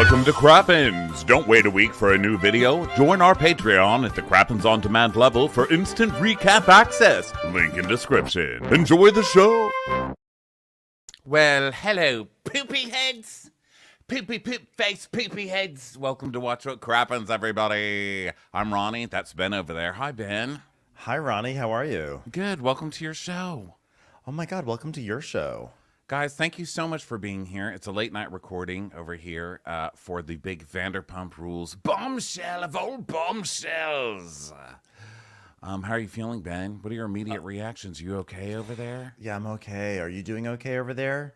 Welcome to Crappens. Don't wait a week for a new video. Join our Patreon at the Crappens On Demand level for instant recap access. Link in description. Enjoy the show. Well, hello, poopy heads. Poopy poop face poopy heads. Welcome to Watch What Crappens, everybody. I'm Ronnie. That's Ben over there. Hi, Ben. Hi, Ronnie. How are you? Good. Welcome to your show. Oh, my God. Welcome to your show. Guys, thank you so much for being here. It's a late night recording over here for the big Vanderpump Rules bombshell of old bombshells. How are you feeling, Ben? What are your immediate reactions? You okay over there? Yeah, I'm okay. Are you doing okay over there?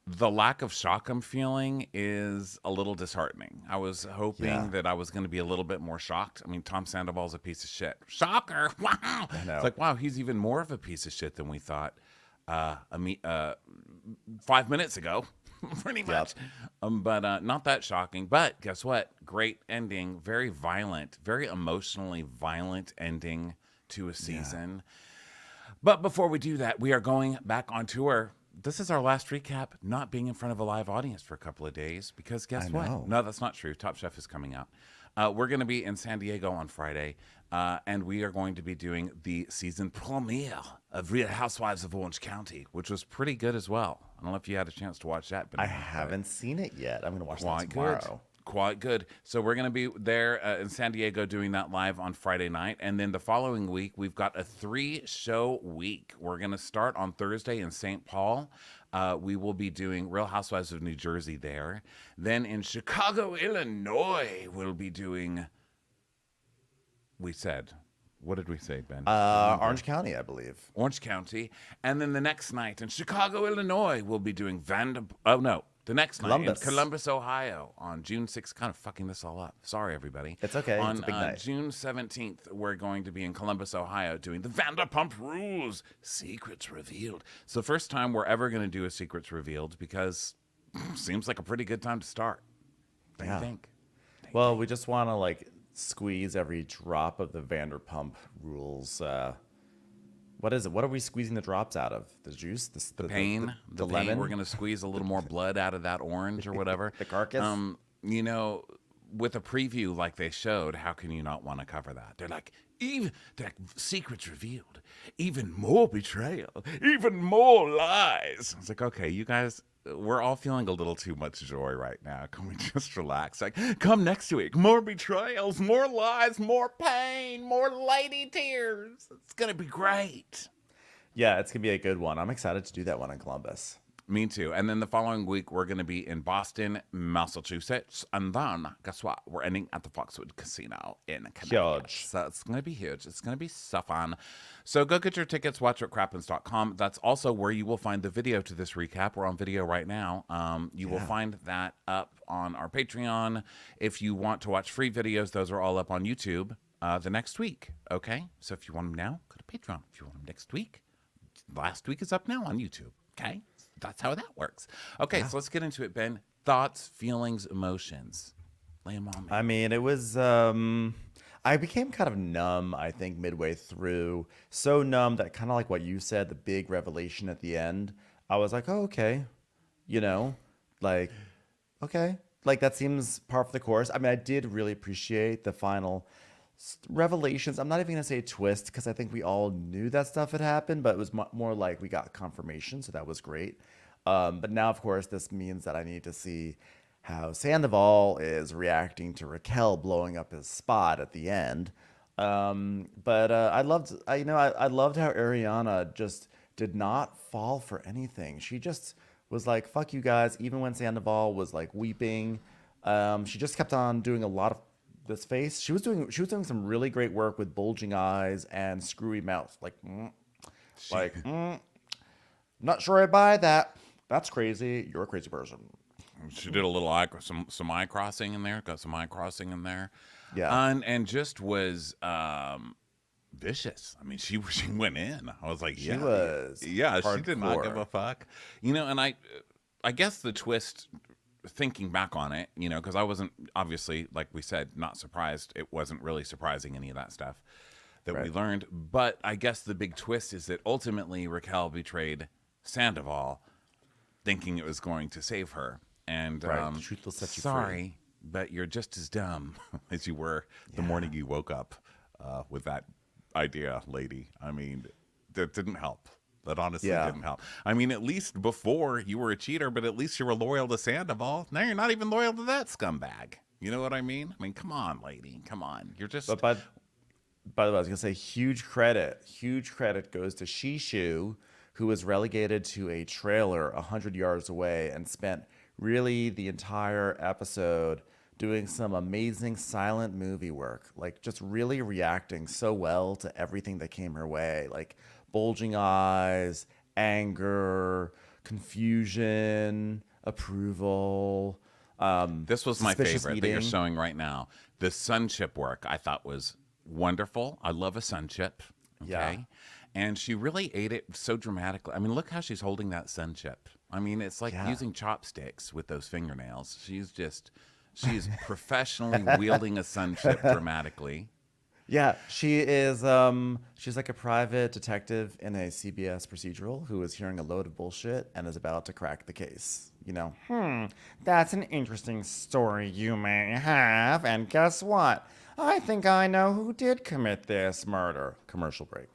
The lack of shock I'm feeling is a little disheartening. I was hoping that I was going to be a little bit more shocked. I mean, Tom Sandoval's a piece of shit. Shocker! Wow! I know. It's like, wow, he's even more of a piece of shit than we thought 5 minutes ago, pretty much. But not that shocking. But guess what? Great ending. Very violent, very emotionally violent ending to a season. But before we do that, we are going back on tour. This is our last recap, not being in front of a live audience for a couple of days, because guess what? No, that's not true. Top Chef is coming out. We're going to be in San Diego on Friday, and we are going to be doing the season premiere of Real Housewives of Orange County, which was pretty good as well. I don't know if you had a chance to watch that. But I haven't seen it yet. I'm going to watch that tomorrow. Quite good. So we're going to be there in San Diego doing that live on Friday night. And then the following week, we've got a 3-show week. We're going to start on Thursday in St. Paul. We will be doing Real Housewives of New Jersey there. Then in Chicago, Illinois, we'll be doing, what did we say, Ben? Orange County, I believe. Orange County. And then the next night in Chicago, Illinois, we'll be doing the next night in Columbus, Ohio on June 6th. Kind of fucking this all up. Sorry, everybody. It's okay. On it's a big night. June 17th, we're going to be in Columbus, Ohio doing the Vanderpump Rules Secrets Revealed. It's the first time we're ever going to do a Secrets Revealed because seems like a pretty good time to start. What do you think? Well, we just want to squeeze every drop of the Vanderpump Rules. What is it? What are we squeezing the drops out of? The juice? The pain? The pain. Lemon? We're going to squeeze a little more blood out of that orange or whatever. The carcass? You know, with a preview like they showed, how can you not want to cover that? They're like, secrets revealed, even more betrayal, even more lies. It's like, okay, you guys, we're all feeling a little too much joy right now. Can we just relax? Like, come next week. More betrayals, more lies, more pain, more lady tears. It's going to be great. Yeah, it's going to be a good one. I'm excited to do that one in Columbus. Me too. And then the following week, we're going to be in Boston, Massachusetts. And then, guess what? We're ending at the Foxwood Casino in Connecticut. Huge. So it's going to be huge. It's going to be so fun. So go get your tickets, watchwhatcrappens.com. That's also where you will find the video to this recap. We're on video right now. You will find that up on our Patreon. If you want to watch free videos, those are all up on YouTube the next week. Okay? So if you want them now, go to Patreon. If you want them next week, last week is up now on YouTube. Okay? That's how that works. Okay, so let's get into it, Ben. Thoughts, feelings, emotions. Lay them on me. I mean, it was, I became kind of numb, I think, midway through. So numb that kind of like what you said, the big revelation at the end. I was like, oh, okay. Okay. Like, that seems par for the course. I mean, I did really appreciate the final revelations. I'm not even going to say twist because I think we all knew that stuff had happened, but it was more like we got confirmation, so that was great. But now, of course, this means that I need to see how Sandoval is reacting to Raquel blowing up his spot at the end. But I loved how Ariana just did not fall for anything. She just was like, fuck you guys. Even when Sandoval was like weeping, she just kept on doing a lot of this face. She was doing some really great work with bulging eyes and screwy mouth. Not sure I buy that. That's crazy. You're a crazy person. She did a little some eye crossing in there. Got some eye crossing in there. Yeah. And just was vicious. I mean, she went in. I was like, she was. Yeah, she did not give a fuck. And I guess the twist, thinking back on it, because I wasn't, obviously, like we said, not surprised. It wasn't really surprising, any of that stuff that we learned. But I guess the big twist is that ultimately Raquel betrayed Sandoval, thinking it was going to save her. And Right. The truth will set you free. sorry, but you're just as dumb as you were the morning you woke up with that idea, lady. I mean, that didn't help. That honestly didn't help. I mean, at least before you were a cheater, but at least you were loyal to Sandoval. Now you're not even loyal to that scumbag. You know what I mean? I mean, come on, lady. Come on. You're just. But by the way, I was gonna say huge credit. Huge credit goes to Shishu, who was relegated to a trailer 100 yards away and spent really the entire episode doing some amazing silent movie work, like just really reacting so well to everything that came her way, like bulging eyes, anger, confusion, approval. This was my suspicious favorite that you're eating. showing right now. The sun chip work I thought was wonderful. I love a sun chip. Okay. Yeah. And she really ate it so dramatically. I mean, look how she's holding that sun chip. I mean, it's like using chopsticks with those fingernails. She's professionally wielding a sun chip dramatically. Yeah, she is. She's like a private detective in a CBS procedural who is hearing a load of bullshit and is about to crack the case. You know, that's an interesting story you may have. And guess what? I think I know who did commit this murder. Commercial break.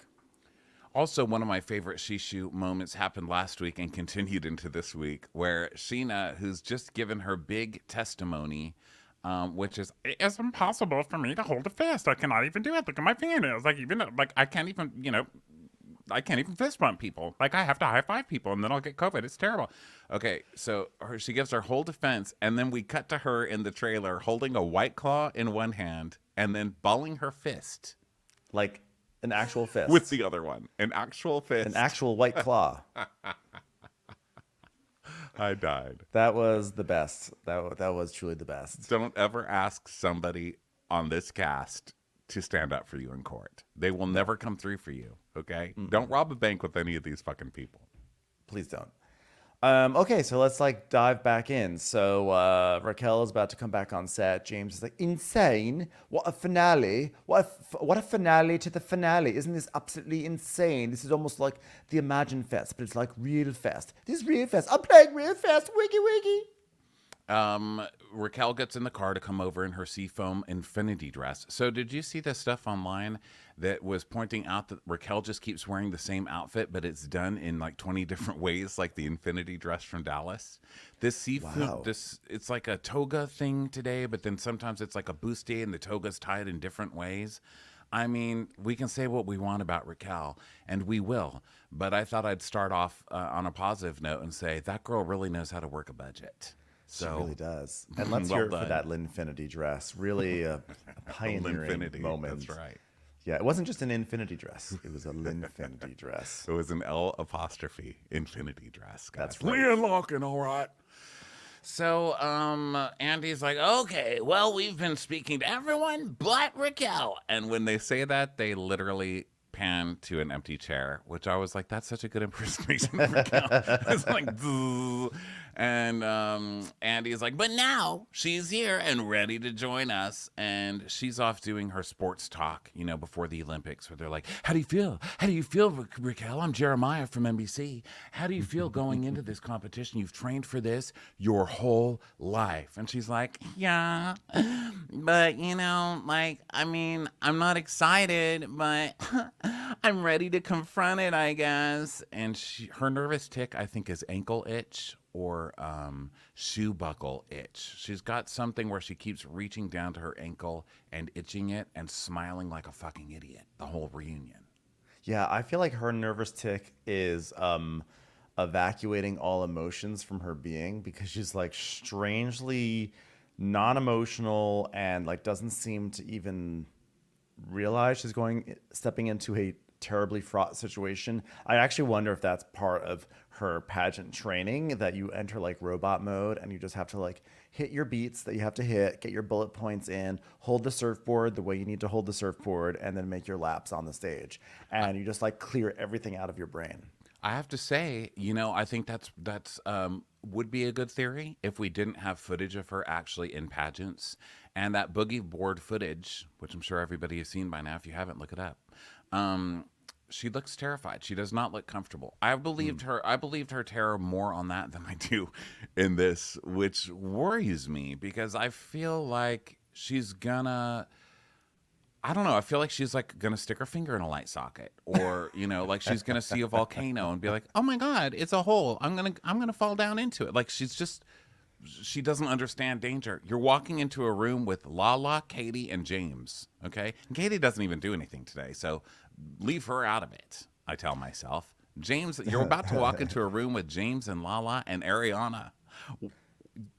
Also, one of my favorite Shishu moments happened last week and continued into this week, where Sheena, who's just given her big testimony, which is, it's impossible for me to hold a fist. I cannot even do it. Look at my fingernails. I can't even fist bump people. Like, I have to high five people and then I'll get COVID. It's terrible. Okay, so she gives her whole defense, and then we cut to her in the trailer holding a White Claw in one hand and then balling her fist. Like an actual fist. With the other one. An actual fist. An actual white claw. I died. That was the best. That was truly the best. Don't ever ask somebody on this cast to stand up for you in court. They will never come through for you, okay? Don't rob a bank with any of these fucking people. Please don't. Okay, so let's like dive back in. So Raquel is about to come back on set. James is like, insane! What a finale! What a finale to the finale! Isn't this absolutely insane? This is almost like the Imagine Fest, but it's like real fest. This is real fest. I'm playing real fest. Wiggy wiggy. Raquel gets in the car to come over in her seafoam infinity dress. So did you see the stuff online that was pointing out that Raquel just keeps wearing the same outfit, but it's done in like 20 different ways, like the infinity dress from Dallas? This seafoam, it's like a toga thing today, but then sometimes it's like a bustier and the toga's tied in different ways. I mean, we can say what we want about Raquel, and we will, but I thought I'd start off on a positive note and say that girl really knows how to work a budget. So, she really does. And let's well hear it for done. that Linfinity dress. Really a pioneering Linfinity, moment. that's right. Yeah, it wasn't just an infinity dress. It was a Linfinity dress. It was an L' infinity dress. Guys. That's right. Leon Larkin, all right. So, Andy's like, okay, well, we've been speaking to everyone but Raquel. And when they say that, they literally pan to an empty chair, which I was like, that's such a good impersonation of Raquel. It's like, zzz. And Andy's like, but now she's here and ready to join us. And she's off doing her sports talk, you know, before the Olympics, where they're like, how do you feel? How do you feel, Raquel? I'm Jeremiah from NBC. How do you feel going into this competition? You've trained for this your whole life. And she's like, yeah, but, you know, like, I mean, I'm not excited, but I'm ready to confront it, I guess. And her nervous tick, I think, is ankle itch or shoe buckle itch. She's got something where she keeps reaching down to her ankle and itching it and smiling like a fucking idiot the whole reunion. Yeah, I feel like her nervous tick is evacuating all emotions from her being, because she's like strangely non-emotional and like doesn't seem to even realize she's stepping into a terribly fraught situation. I actually wonder if that's part of her pageant training, that you enter like robot mode and you just have to like hit your beats that you have to hit, get your bullet points in, hold the surfboard the way you need to hold the surfboard, and then make your laps on the stage. And you just like clear everything out of your brain. I have to say, you know, I think that's would be a good theory if we didn't have footage of her actually in pageants. And that boogie board footage, which I'm sure everybody has seen by now. If you haven't, look it up. She looks terrified. She does not look comfortable. I believed her terror more on that than I do in this, which worries me because I feel like she's gonna. I don't know. I feel like she's like gonna stick her finger in a light socket, or like she's gonna see a volcano and be like, "Oh my God, it's a hole. I'm gonna fall down into it." Like she doesn't understand danger. You're walking into a room with Lala, Katie, and James. Okay, and Katie doesn't even do anything today, so leave her out of it. I tell myself, James, you're about to walk into a room with James and Lala and Ariana.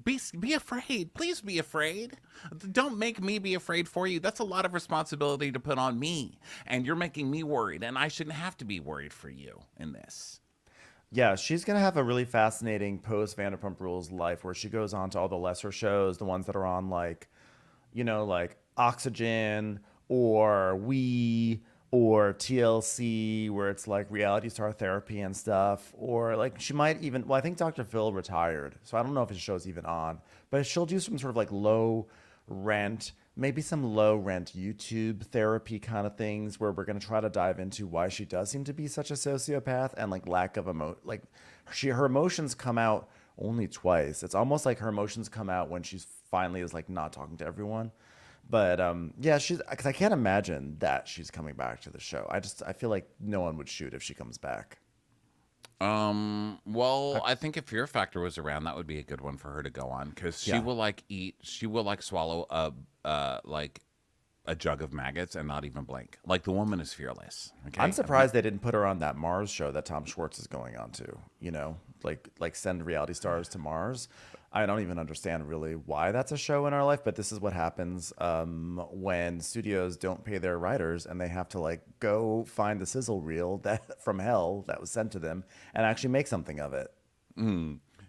Be afraid. Please be afraid. Don't make me be afraid for you. That's a lot of responsibility to put on me. And you're making me worried, and I shouldn't have to be worried for you in this. Yeah, she's gonna have a really fascinating post Vanderpump Rules life where she goes on to all the lesser shows, the ones that are on like Oxygen or or TLC, where it's like reality star therapy and stuff. Or like she might even, well, I think Dr. Phil retired, so I don't know if his show's even on, but she'll do some sort of like maybe some low rent YouTube therapy kind of things where we're going to try to dive into why she does seem to be such a sociopath and like lack of her emotions come out only twice. It's almost like her emotions come out when she's finally is like not talking to everyone. But yeah, because I can't imagine that she's coming back to the show. I feel like no one would shoot if she comes back. Well, I think if Fear Factor was around, that would be a good one for her to go on because she will swallow a jug of maggots and not even blink. Like the woman is fearless. Okay? I'm surprised they didn't put her on that Mars show that Tom Schwartz is going on to. Like send reality stars to Mars. I don't even understand really why that's a show in our life, but this is what happens when studios don't pay their writers and they have to like go find the sizzle reel from hell that was sent to them and actually make something of it.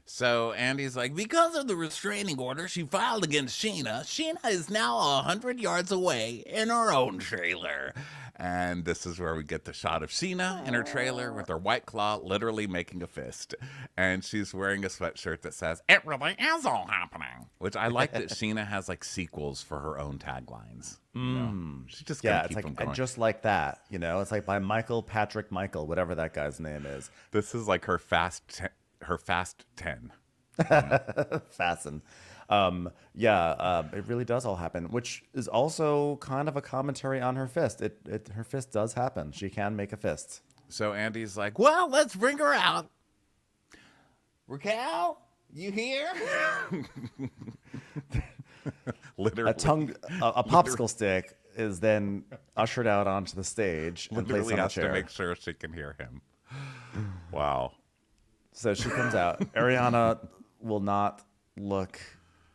So Andy's like, because of the restraining order she filed against Sheena, Sheena is now 100 yards away in her own trailer. And this is where we get the shot of Sheena in her trailer with her white claw literally making a fist. And she's wearing a sweatshirt that says, "It really is all happening." Which I like that Sheena has like sequels for her own taglines. She's just gonna keep them going. Just like that. It's like by Michael Patrick Michael, whatever that guy's name is. This is like her fast 10. Fasten. It really does all happen, which is also kind of a commentary on her fist. Her fist does happen. She can make a fist. So Andy's like, well, let's bring her out. Raquel, you here? Literally. A popsicle stick is then ushered out onto the stage and placed on a chair. To make sure she can hear him. Wow. So she comes out. Ariana will not look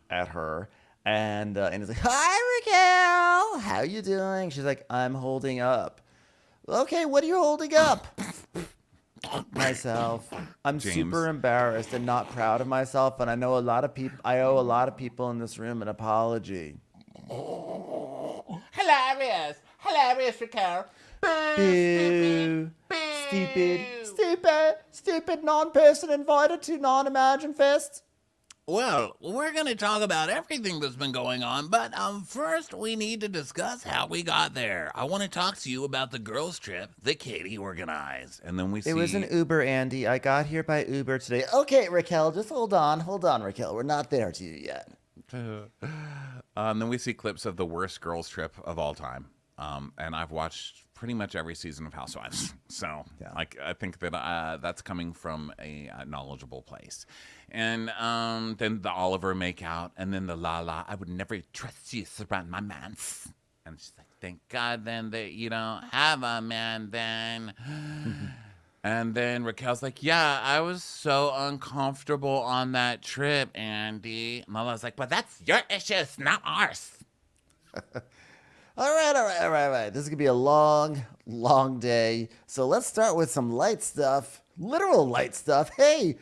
at her. And he's like, "Hi, Raquel. How you doing?" She's like, "I'm holding up." "Okay, what are you holding up?" "Myself. I'm super embarrassed and not proud of myself. And I owe a lot of people in this room an apology." Hilarious. Hilarious, Raquel. Boo. Stupid non-person invited to non-imagined fest. Well, we're going to talk about everything that's been going on, but first we need to discuss how we got there. I want to talk to you about the girls' trip that Katie organized. And then It was an Uber, Andy. I got here by Uber today. Okay, Raquel, just hold on, Raquel. We're not there to you yet. And then we see clips of the worst girls' trip of all time. And I've watched pretty much every season of Housewives. So I think that that's coming from a knowledgeable place. And then the Oliver make out, and then the Lala, "I would never trust you around my man." And she's like, "Thank God then that you don't have a man then." And then Raquel's like, "Yeah, I was so uncomfortable on that trip, Andy." And Lala's like, "But that's your issues, not ours." All right. This is going to be a long, long day. So let's start with some light stuff. Literal light stuff. Hey,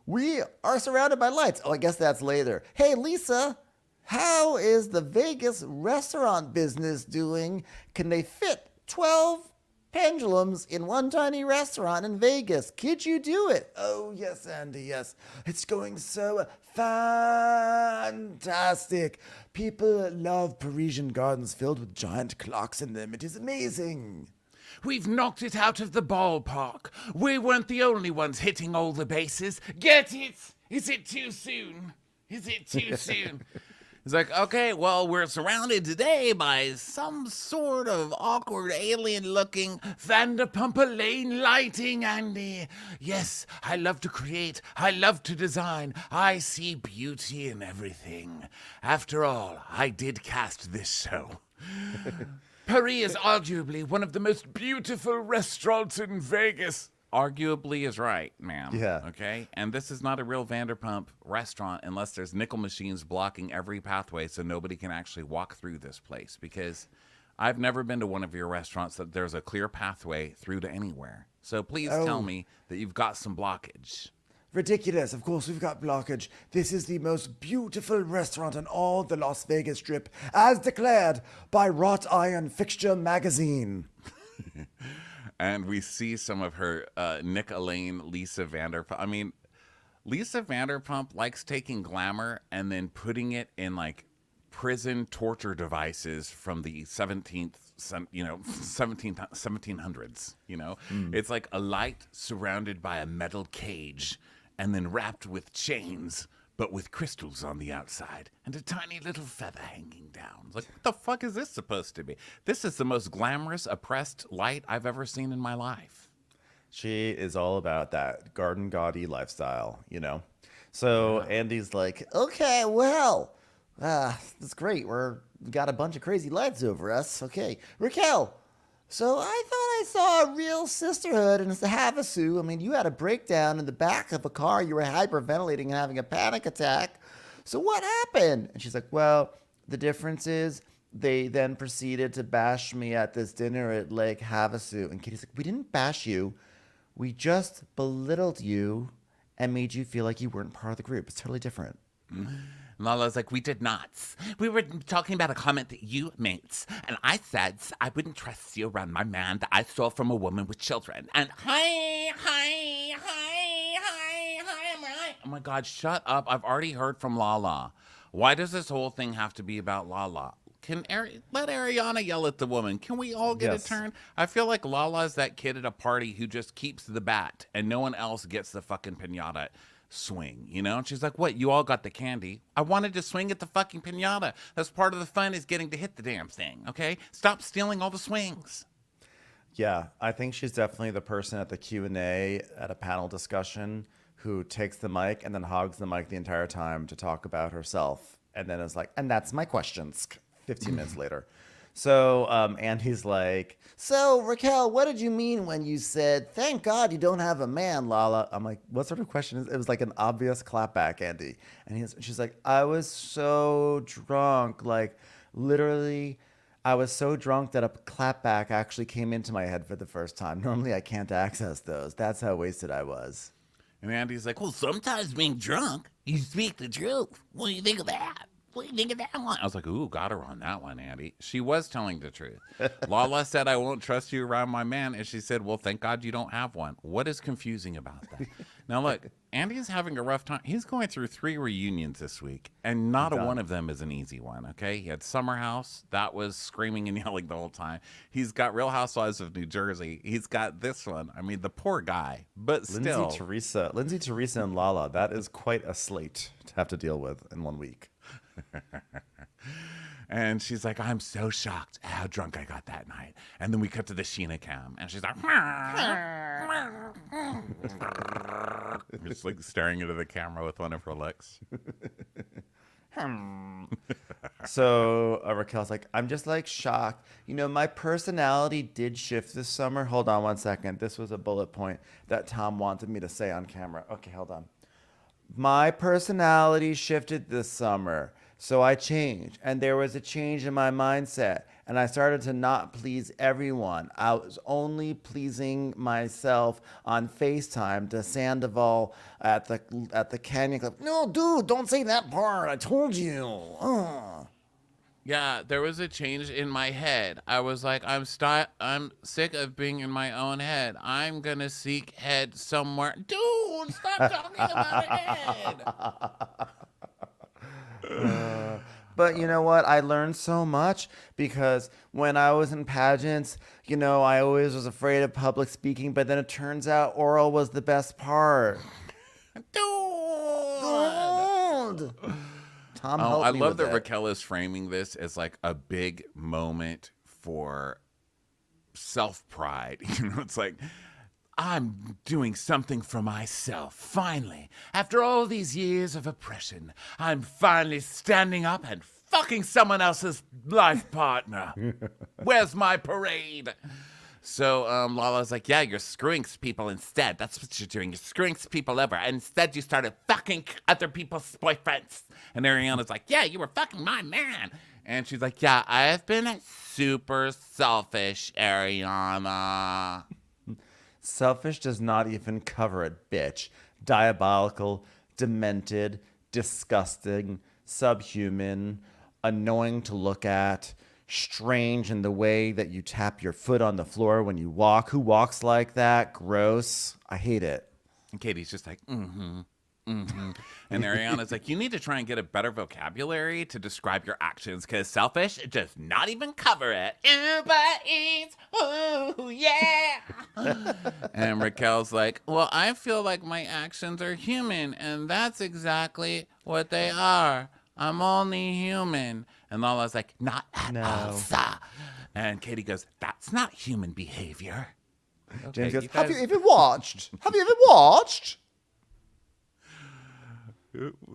we are surrounded by lights. Oh, I guess that's later. Hey, Lisa, how is the Vegas restaurant business doing? Can they fit 12 pendulums in one tiny restaurant in Vegas? Could you do it? Oh, yes, Andy, yes. It's going so fantastic. People love Parisian gardens filled with giant clocks in them. It is amazing. We've knocked it out of the ballpark. We weren't the only ones hitting all the bases. Get it? Is it too soon? Is it too soon? He's like, okay, well, we're surrounded today by some sort of awkward alien-looking Vanderpump Lane lighting, Andy. Yes, I love to create. I love to design. I see beauty in everything. After all, I did cast this show. Paris is arguably one of the most beautiful restaurants in Vegas. Arguably is right, ma'am. Yeah. Okay? And this is not a real Vanderpump restaurant unless there's nickel machines blocking every pathway so nobody can actually walk through this place. Because I've never been to one of your restaurants that there's a clear pathway through to anywhere. So please tell me that you've got some blockage. Ridiculous. Of course, we've got blockage. This is the most beautiful restaurant on all the Las Vegas Strip, as declared by Wrought Iron Fixture Magazine. And we see some of her Nick Elaine, Lisa Vanderpump. I mean, Lisa Vanderpump likes taking glamour and then putting it in like prison torture devices from the 1700s. It's like a light surrounded by a metal cage and then wrapped with chains, but with crystals on the outside and a tiny little feather hanging down. It's like, what the fuck is this supposed to be? This is the most glamorous, oppressed light I've ever seen in my life. She is all about that garden gaudy lifestyle, So Andy's like, okay, well, that's great. We got a bunch of crazy lights over us. Okay, Raquel. So I thought I saw a real sisterhood in Havasu. I mean, you had a breakdown in the back of a car. You were hyperventilating and having a panic attack. So what happened? And she's like, well, the difference is they then proceeded to bash me at this dinner at Lake Havasu. And Katie's like, we didn't bash you. We just belittled you and made you feel like you weren't part of the group. It's totally different. Lala's like, we did not. We were talking about a comment that you made. And I said I wouldn't trust you around my man that I stole from a woman with children. And hi. Oh my God, shut up. I've already heard from Lala. Why does this whole thing have to be about Lala? Let Ariana yell at the woman. Can we all get a turn? I feel like Lala's that kid at a party who just keeps the bat and no one else gets the fucking piñata swing, And she's like, what, you all got the candy? I wanted to swing at the fucking piñata. That's part of the fun, is getting to hit the damn thing, okay? Stop stealing all the swings. Yeah, I think she's definitely the person at the Q&A at a panel discussion who takes the mic and then hogs the mic the entire time to talk about herself. And then is like, and that's my questions 15 minutes later. So Andy's like, so Raquel, what did you mean when you said, thank God you don't have a man, Lala? I'm like, what sort of question is it? It was like an obvious clapback, Andy. And she's like, I was so drunk. Like, literally, I was so drunk that a clapback actually came into my head for the first time. Normally, I can't access those. That's how wasted I was. And Andy's like, well, sometimes being drunk, you speak the truth. What do you think of that? What do you think of that one? I was like, ooh, got her on that one, Andy. She was telling the truth. Lala said, I won't trust you around my man. And she said, well, thank God you don't have one. What is confusing about that? Now, look, Andy's having a rough time. He's going through 3 reunions this week, and not a one of them is an easy one, okay? He had Summer House. That was screaming and yelling the whole time. He's got Real Housewives of New Jersey. He's got this one. I mean, the poor guy, but still. Lindsay, Teresa, and Lala, that is quite a slate to have to deal with in 1 week. And she's like, I'm so shocked at how drunk I got that night. And then we cut to the Sheena cam, and she's like, just like staring into the camera with one of her licks. So Raquel's like, I'm just like shocked. My personality did shift this summer. Hold on 1 second. This was a bullet point that Tom wanted me to say on camera. Okay, hold on. My personality shifted this summer, so I changed, and there was a change in my mindset, and I started to not please everyone. I was only pleasing myself on FaceTime to Sandoval at the Canyon Club. No, dude, don't say that part. I told you. Yeah, there was a change in my head. I was like, I'm sick of being in my own head. I'm going to seek head somewhere. Dude, stop talking about head. But you know what? I learned so much because when I was in pageants, I always was afraid of public speaking, but then it turns out oral was the best part. Dude. God. Tom, Oh, help I me love with that it. Raquel is framing this as like a big moment for self-pride. It's like, I'm doing something for myself. Finally, after all these years of oppression, I'm finally standing up and fucking someone else's life partner. Where's my parade? So Lala's like, yeah, you're screwing people instead. That's what you're doing. You're screwing people over. And instead, you started fucking other people's boyfriends. And Ariana's like, yeah, you were fucking my man. And she's like, yeah, I have been super selfish, Ariana. Selfish does not even cover it, bitch. Diabolical, demented, disgusting, subhuman, annoying to look at, strange in the way that you tap your foot on the floor when you walk. Who walks like that? Gross. I hate it. And Katie's just like, mm-hmm. Mm-hmm. And Ariana's like, you need to try and get a better vocabulary to describe your actions, because selfish does not even cover it. Uber Eats, ooh, yeah. And Raquel's like, well, I feel like my actions are human, and that's exactly what they are. I'm only human. And Lala's like, not at all, sir. And Katie goes, that's not human behavior. James goes, you have guys- you even watched? Have you even watched?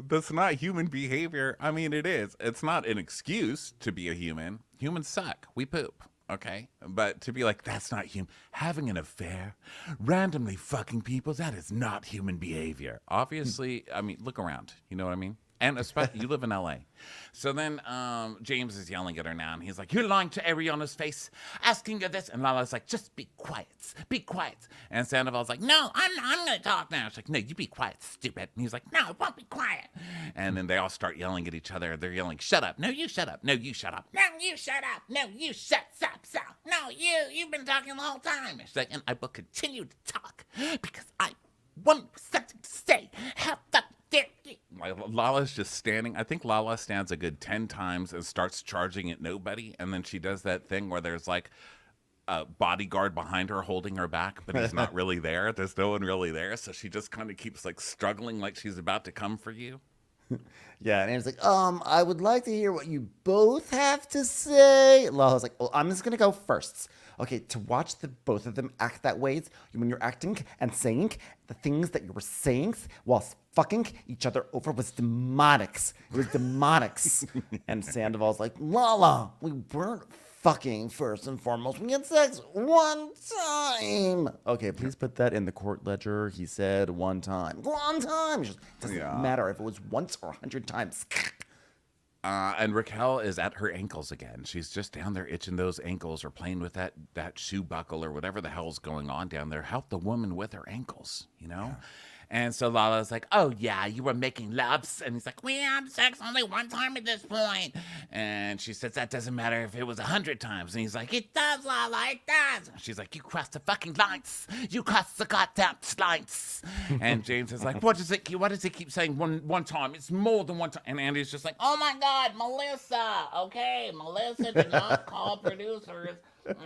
That's not human behavior. I mean, it is. It's not an excuse to be a human. Humans suck. We poop. Okay? But to be like, that's not human. Having an affair, randomly fucking people, that is not human behavior. Obviously, I mean, look around. You know what I mean? And especially, you live in LA. So then James is yelling at her now, and he's like, you're lying to Ariana's face, asking her this. And Lala's like, just be quiet. Be quiet. And Sandoval's like, no, I'm going to talk now. She's like, no, you be quiet, stupid. And he's like, no, I won't be quiet. And then they all start yelling at each other. They're yelling, shut up. No, you shut up. No, you shut up. No, you shut up. No, you shut up. No, you've been talking the whole time. And she's like, and I will continue to talk because I want something to say. How fucking dare you? Lala's just standing. I think Lala stands a good 10 times and starts charging at nobody. And then she does that thing where there's like a bodyguard behind her holding her back, but he's not really there. There's no one really there. So she just kind of keeps like struggling like she's about to come for you. Yeah, and he's like, I would like to hear what you both have to say. Lala's like, well, I'm just going to go first. Okay, to watch the both of them act that way, when you're acting and saying the things that you were saying while fucking each other over was demonics. It was demonics. And Sandoval's like, Lala, we weren't fucking first and foremost. We had sex one time. Okay, please put that in the court ledger. He said one time. One time. It just doesn't matter if it was once or 100 times. And Raquel is at her ankles again. She's just down there itching those ankles or playing with that shoe buckle or whatever the hell's going on down there. Help the woman with her ankles, you know? Yeah. And so Lala's like, oh, yeah, you were making loves. And he's like, we had sex only one time at this point. And she says, that doesn't matter if it was 100 times. And he's like, it does, Lala, it does. And she's like, you crossed the fucking lines. You crossed the goddamn lines. And James is like, what does it keep saying one time? It's more than one time. And Andy's just like, oh, my God, Melissa. Okay, Melissa did not call producers.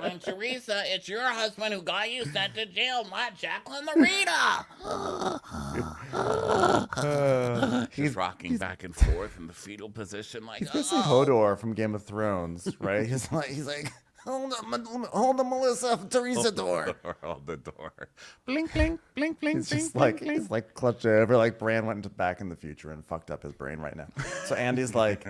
And Teresa, it's your husband who got you sent to jail, not Jacqueline the Rita. He's rocking back and forth in the fetal position, like he's basically Hodor from Game of Thrones, right? He's like, hold on, Melissa, Teresa door. Hold the door. Blink, blink, blink, blink, He's blink, just blink, like, blink. he's like clutched over, like Bran went back in the future and fucked up his brain right now. So Andy's like,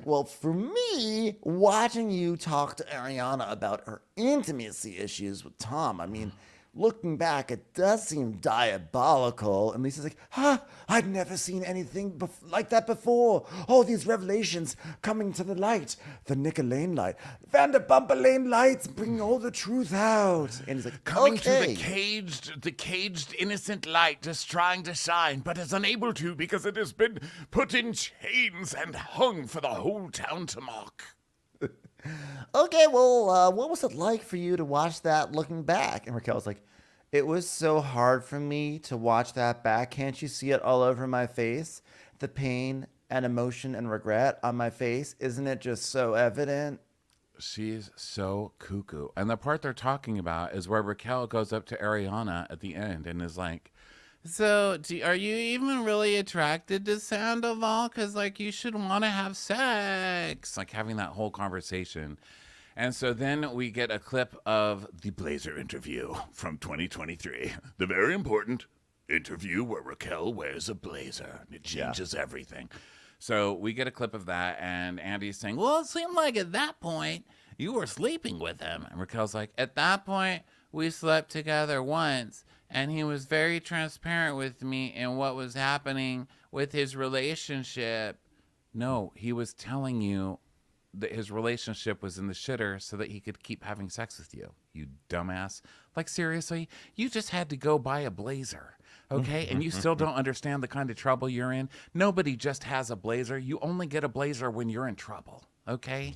well, for me, watching you talk to Ariana about her intimacy issues with Tom, I mean, looking back, it does seem diabolical. And Lisa's like, I'd never seen anything like that before. Oh, these revelations coming to the light. The Nick Lane light. Vanderpump Lane lights bringing all the truth out. And he's like, Coming to okay. the caged innocent light, just trying to shine, but is unable to because it has been put in chains and hung for the whole town to mock. Okay, well, what was it like for you to watch that looking back? And Raquel's like, it was so hard for me to watch that back. Can't you see it all over my face? The pain and emotion and regret on my face. Isn't it just so evident? She's so cuckoo. And the part they're talking about is where Raquel goes up to Ariana at the end and is like, So, are you even really attracted to Sandoval? Because, like, you should want to have sex. Like, having that whole conversation. And so then we get a clip of the Blazer interview from 2023. The very important interview where Raquel wears a blazer. And it changes everything. So we get a clip of that, and Andy's saying, well, it seemed like at that point you were sleeping with him. And Raquel's like, at that point, we slept together once. And he was very transparent with me in what was happening with his relationship. No, he was telling you that his relationship was in the shitter so that he could keep having sex with you, you dumbass. Like, seriously, you just had to go buy a blazer, okay? And you still don't understand the kind of trouble you're in. Nobody just has a blazer. You only get a blazer when you're in trouble, okay?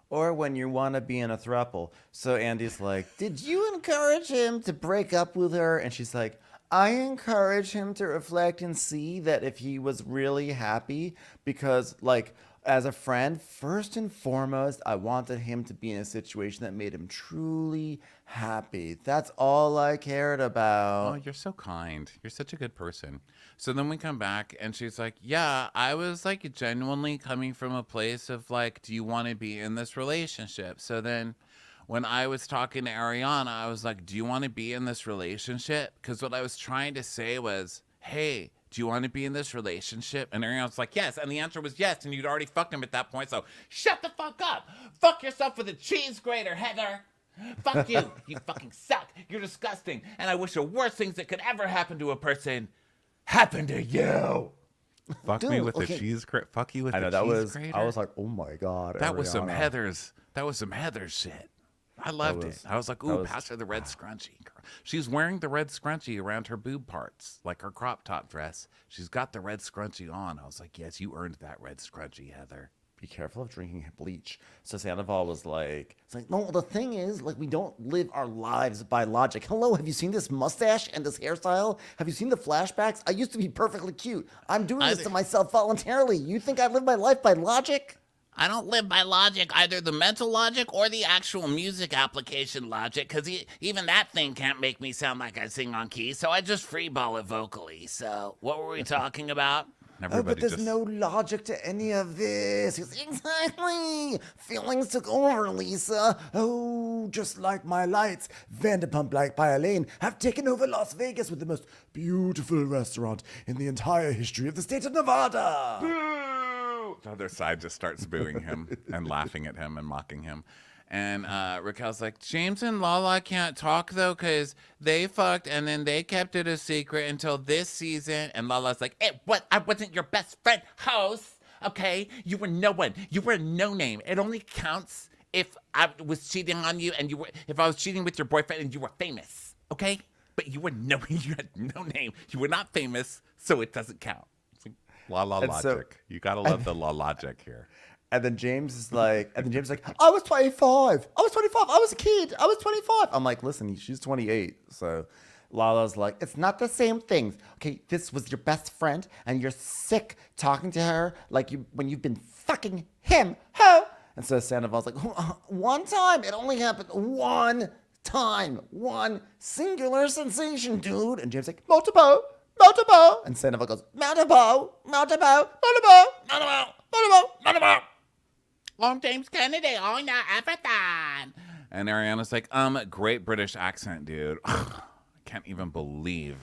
Or when you want to be in a throuple. So Andy's like, did you encourage him to break up with her? And she's like, I encourage him to reflect and see that if he was really happy, because, like, as a friend, first and foremost, I wanted him to be in a situation that made him truly happy. That's all I cared about. Oh, you're so kind. You're such a good person. So then we come back and she's like, yeah, I was like genuinely coming from a place of like, do you want to be in this relationship? So then when I was talking to Ariana, I was like, do you want to be in this relationship? Because what I was trying to say was, hey, do you want to be in this relationship? And Ariana was like, yes. And the answer was yes. And you'd already fucked him at that point. So shut the fuck up. Fuck yourself with a cheese grater, Heather. Fuck you. You fucking suck. You're disgusting. And I wish the worst things that could ever happen to a person happened to you. Fuck Dude, me with okay. the cheese grater. Fuck you with I know the cheese that was. grater. I was like, oh my god. That was some Ariana. Heather's. That was some Heather's shit. I loved it. I was like, ooh, pass her the red scrunchie. She's wearing the red scrunchie around her boob parts, like her crop top dress. She's got the red scrunchie on. I was like, yes, you earned that red scrunchie, Heather. Be careful of drinking bleach. So Sandoval was like, it's like, no, the thing is, like, we don't live our lives by logic. Hello, have you seen this mustache and this hairstyle? Have you seen the flashbacks? I used to be perfectly cute. I'm doing this to myself voluntarily. You think I live my life by logic? I don't live by logic, either the mental logic or the actual music application logic, because even that thing can't make me sound like I sing on key, so I just freeball it vocally. So, what were we talking about? But there's no logic to any of this. Exactly. Feelings took over, Lisa. Oh, just like my lights. Vanderpump like by Elaine have taken over Las Vegas with the most beautiful restaurant in the entire history of the state of Nevada. The other side just starts booing him and laughing at him and mocking him. And Raquel's like, James and Lala can't talk, though, because they fucked and then they kept it a secret until this season. And Lala's like, I wasn't your best friend, host. Okay? You were no one. You were a no-name. It only counts if I was cheating on you and if I was cheating with your boyfriend and you were famous. Okay? But you had no name. You were not famous, so it doesn't count. It's like, logic. So, you gotta love the logic here. And then James is like, I was 25. I was a kid. I was 25. I'm like, listen, she's 28. So Lala's like, it's not the same thing. Okay, this was your best friend, and you're sick talking to her like when you've been fucking him. Ho! And so Sandoval's like, one time. It only happened one time. One singular sensation, dude. And James like, multiple. And Sandoval goes, multiple. I'm James Kennedy. Oh, no, Everton. And Ariana's like, great British accent, dude. I can't even believe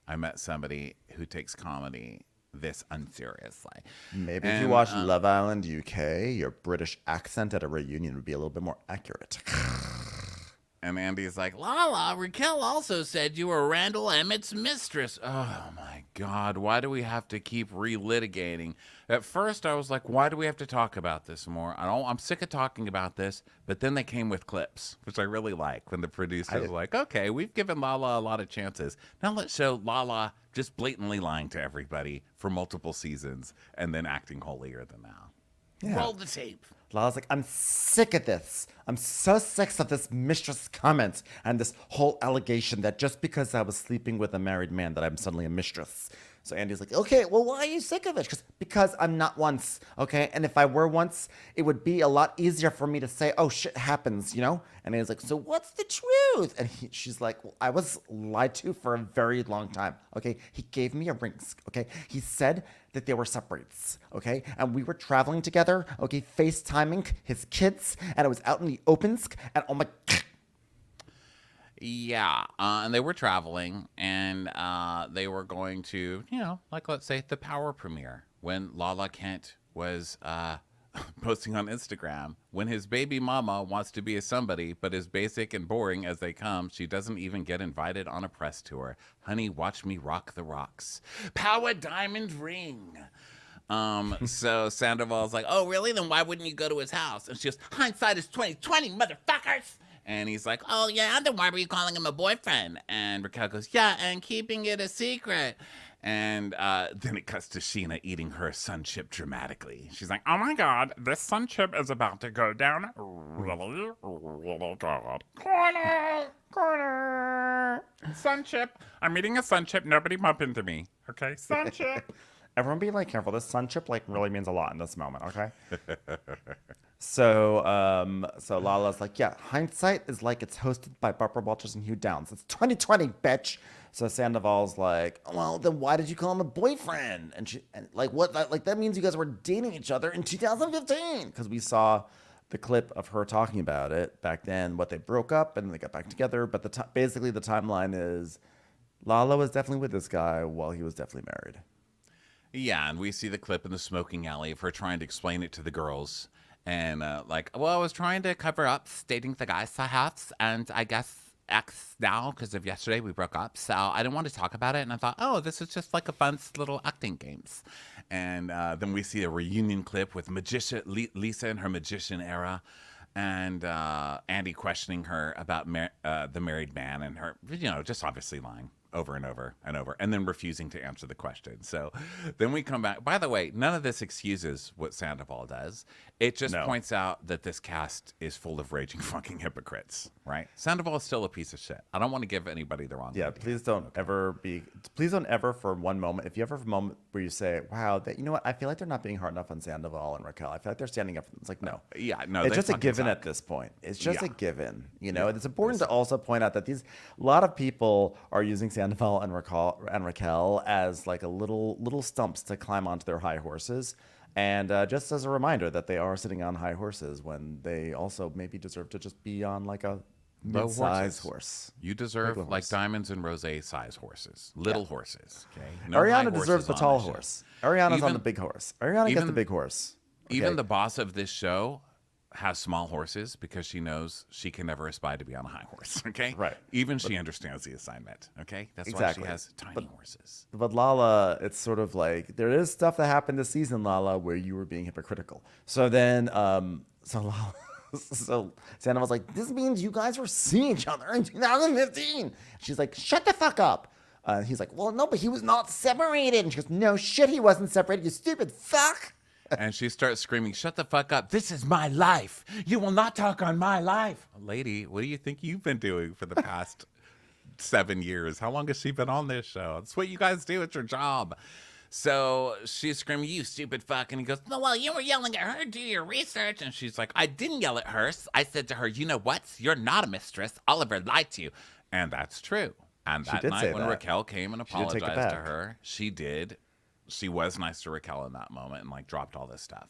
I met somebody who takes comedy this unseriously. Maybe if you watch Love Island UK, your British accent at a reunion would be a little bit more accurate. And Andy's like, Lala, Raquel also said you were Randall Emmett's mistress. Oh, my God. Why do we have to keep relitigating? At first, I was like, why do we have to talk about this more? I'm sick of talking about this. But then they came with clips, which I really like, when the producers were like, okay, we've given Lala a lot of chances. Now let's show Lala just blatantly lying to everybody for multiple seasons and then acting holier than thou. Yeah. Roll the tape. Lala's like, I'm sick of this. I'm so sick of this Mistress comments and this whole allegation that just because I was sleeping with a married man that I'm suddenly a mistress. So Andy's like, okay, well, why are you sick of it? Because I'm not once, okay? And if I were once, it would be a lot easier for me to say, oh, shit happens, you know? And Andy's like, so what's the truth? And she's like, well, I was lied to for a very long time, okay? He gave me a ring, okay? He said that they were separates, okay? And we were traveling together, okay? FaceTiming his kids, and it was out in the opens, and oh my... Yeah, and they were traveling, and they were going to, like, let's say, the Power premiere when Lala Kent was posting on Instagram. When his baby mama wants to be a somebody, but is basic and boring as they come, she doesn't even get invited on a press tour. Honey, watch me rock the rocks. Power diamond ring. So Sandoval's like, oh, really? Then why wouldn't you go to his house? And she goes, hindsight is 20/20, motherfuckers. And he's like, oh, yeah, then why were you calling him a boyfriend? And Raquel goes, yeah, and keeping it a secret. And then it cuts to Sheena eating her sun chip dramatically. She's like, oh, my God, this sun chip is about to go down really, really good. Corner. Sun chip. I'm eating a sun chip. Nobody bump into me. Okay, sun chip. Everyone be like careful. This sun chip like really means a lot in this moment, okay? So Lala's like, yeah, hindsight is like it's hosted by Barbara Walters and Hugh Downs. It's 20/20, bitch. So Sandoval's like, well, then why did you call him a boyfriend? And like what? Like that means you guys were dating each other in 2015 because we saw the clip of her talking about it back then. What they broke up and they got back together. But basically the timeline is Lala was definitely with this guy while he was definitely married. Yeah, and we see the clip in the smoking alley of her trying to explain it to the girls. And like, well, I was trying to cover up dating the guys I have, and I guess ex now because of yesterday we broke up. So I didn't want to talk about it, and I thought, oh, this is just like a fun little acting games. And then we see a reunion clip with Lisa in her magician era, and Andy questioning her about the married man and her, just obviously lying over and over and over, and then refusing to answer the question. So then we come back. By the way, none of this excuses what Sandoval does. It just points out that this cast is full of raging fucking hypocrites, right? Sandoval is still a piece of shit. I don't want to give anybody the wrong idea. Please don't ever for one moment, if you ever have a moment where you say, wow, you know what, I feel like they're not being hard enough on Sandoval and Raquel. I feel like they're standing up for them. It's like, no. Yeah, no. It's just a given at this point. It's just a given, And it's important to also point out that a lot of people are using Sandoval and Raquel as like a little stumps to climb onto their high horses. And just as a reminder that they are sitting on high horses when they also maybe deserve to just be on like a mid-size horse. You deserve like diamonds and rosé size horses, little horses. Okay. No Ariana deserves the tall horse. Ariana's on the big horse. Ariana gets the big horse. Okay? Even the boss of this show has small horses because she knows she can never aspire to be on a high horse. Okay. Right. Even she understands the assignment. Okay. That's why she has tiny horses. But Lala, it's sort of like there is stuff that happened this season, Lala, where you were being hypocritical. So then, Lala. So Sandoval's like, this means you guys were seeing each other in 2015. She's like, shut the fuck up. He's like, well, no, but he was not separated. And she goes, no shit, he wasn't separated, you stupid fuck. And she starts screaming, shut the fuck up. This is my life. You will not talk on my life. Lady, what do you think you've been doing for the past 7 years? How long has she been on this show? That's what you guys do. It's your job. So she's screaming, you stupid fuck. And he goes, no, well, you were yelling at her. Do your research. And she's like, I didn't yell at her. I said to her, you know what? You're not a mistress. Oliver lied to you. And that's true. And that night when Raquel came and apologized to her, she did. She was nice to Raquel in that moment and like dropped all this stuff.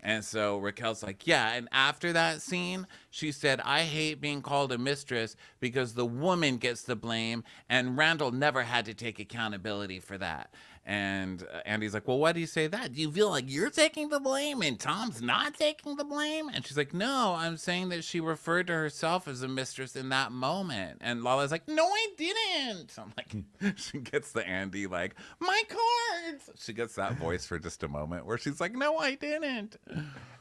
And so Raquel's like, yeah. And after that scene, she said, I hate being called a mistress because the woman gets the blame and Randall never had to take accountability for that. And Andy's like, well, why do you say that? Do you feel like you're taking the blame and Tom's not taking the blame? And she's like, no, I'm saying that she referred to herself as a mistress in that moment. And Lala's like, no, I didn't. I'm like, she gets the Andy like, my cards. She gets that voice for just a moment where she's like, no, I didn't.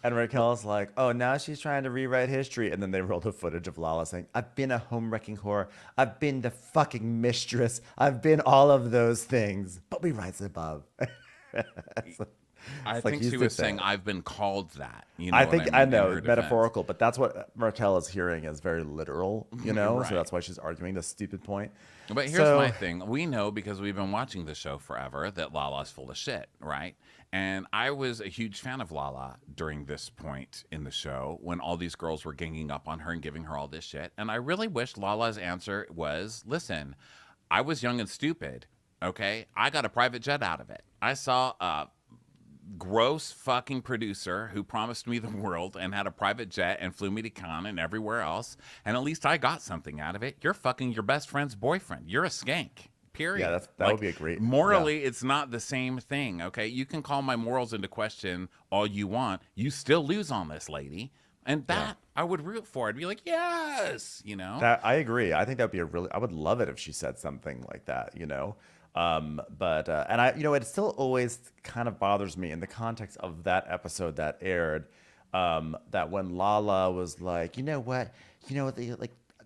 And Raquel's like, oh, now she's trying to rewrite history. And then they rolled a footage of Lala saying, I've been a home-wrecking whore. I've been the fucking mistress. I've been all of those things. But we rise above. I It's like think he's she the was saying, thing. I've been called that. You know I what think I I mean? In know her defense. metaphorical, but that's what Raquel is hearing is very literal, you know. Right. So that's why she's arguing this stupid point. But here's my So thing. We know because we've been watching the show forever that Lala's full of shit, right? And I was a huge fan of Lala during this point in the show when all these girls were ganging up on her and giving her all this shit. And I really wish Lala's answer was, listen, I was young and stupid, okay? I got a private jet out of it. I saw a gross fucking producer who promised me the world and had a private jet and flew me to Cannes and everywhere else. And at least I got something out of it. You're fucking your best friend's boyfriend. You're a skank. Period. yeah, that Like, would be a great morally, it's not the same thing. Okay, you can call my morals into question all you want. You still lose on this, lady. And that I would root for. I'd be like, yes, you know. That I agree. I think that'd be I would love it if she said something like that, you know. But and I, you know, it still always kind of bothers me in the context of that episode that aired, that when Lala was like, like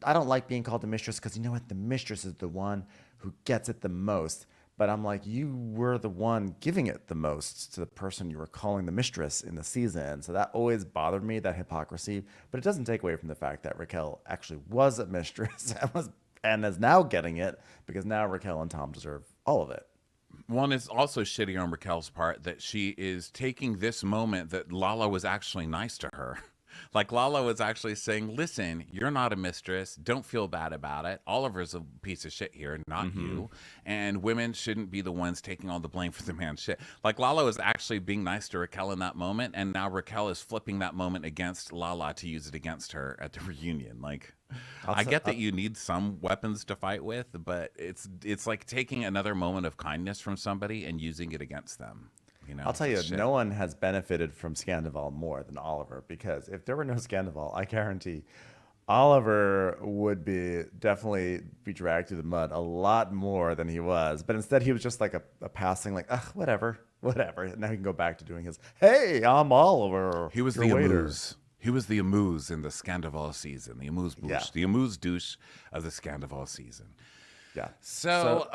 I don't like being called the mistress because you know what, the mistress is the one who gets it the most. But I'm like, you were the one giving it the most to the person you were calling the mistress in the season. So that always bothered me, that hypocrisy. But it doesn't take away from the fact that Raquel actually was a mistress and is now getting it because now Raquel and Tom deserve all of it. One is also shitty on Raquel's part that she is taking this moment that Lala was actually nice to her. Like Lala was actually saying, listen, you're not a mistress. Don't feel bad about it. Oliver's a piece of shit here, not you. And women shouldn't be the ones taking all the blame for the man's shit. Like Lala was actually being nice to Raquel in that moment. And now Raquel is flipping that moment against Lala to use it against her at the reunion. Like, I get that you need some weapons to fight with, but it's like taking another moment of kindness from somebody and using it against them. You know, I'll tell you, shit. no one has benefited from Scandival more than Oliver because if there were no Scandival, I guarantee Oliver would definitely be dragged through the mud a lot more than he was. But instead, he was just like a passing, like, ugh, whatever. And now he can go back to doing his, hey, I'm Oliver. He was your the waiter. amuse. He was the amuse in the Scandival season, the amuse bouche, Yeah. the amuse douche of the Scandival season. Yeah. So,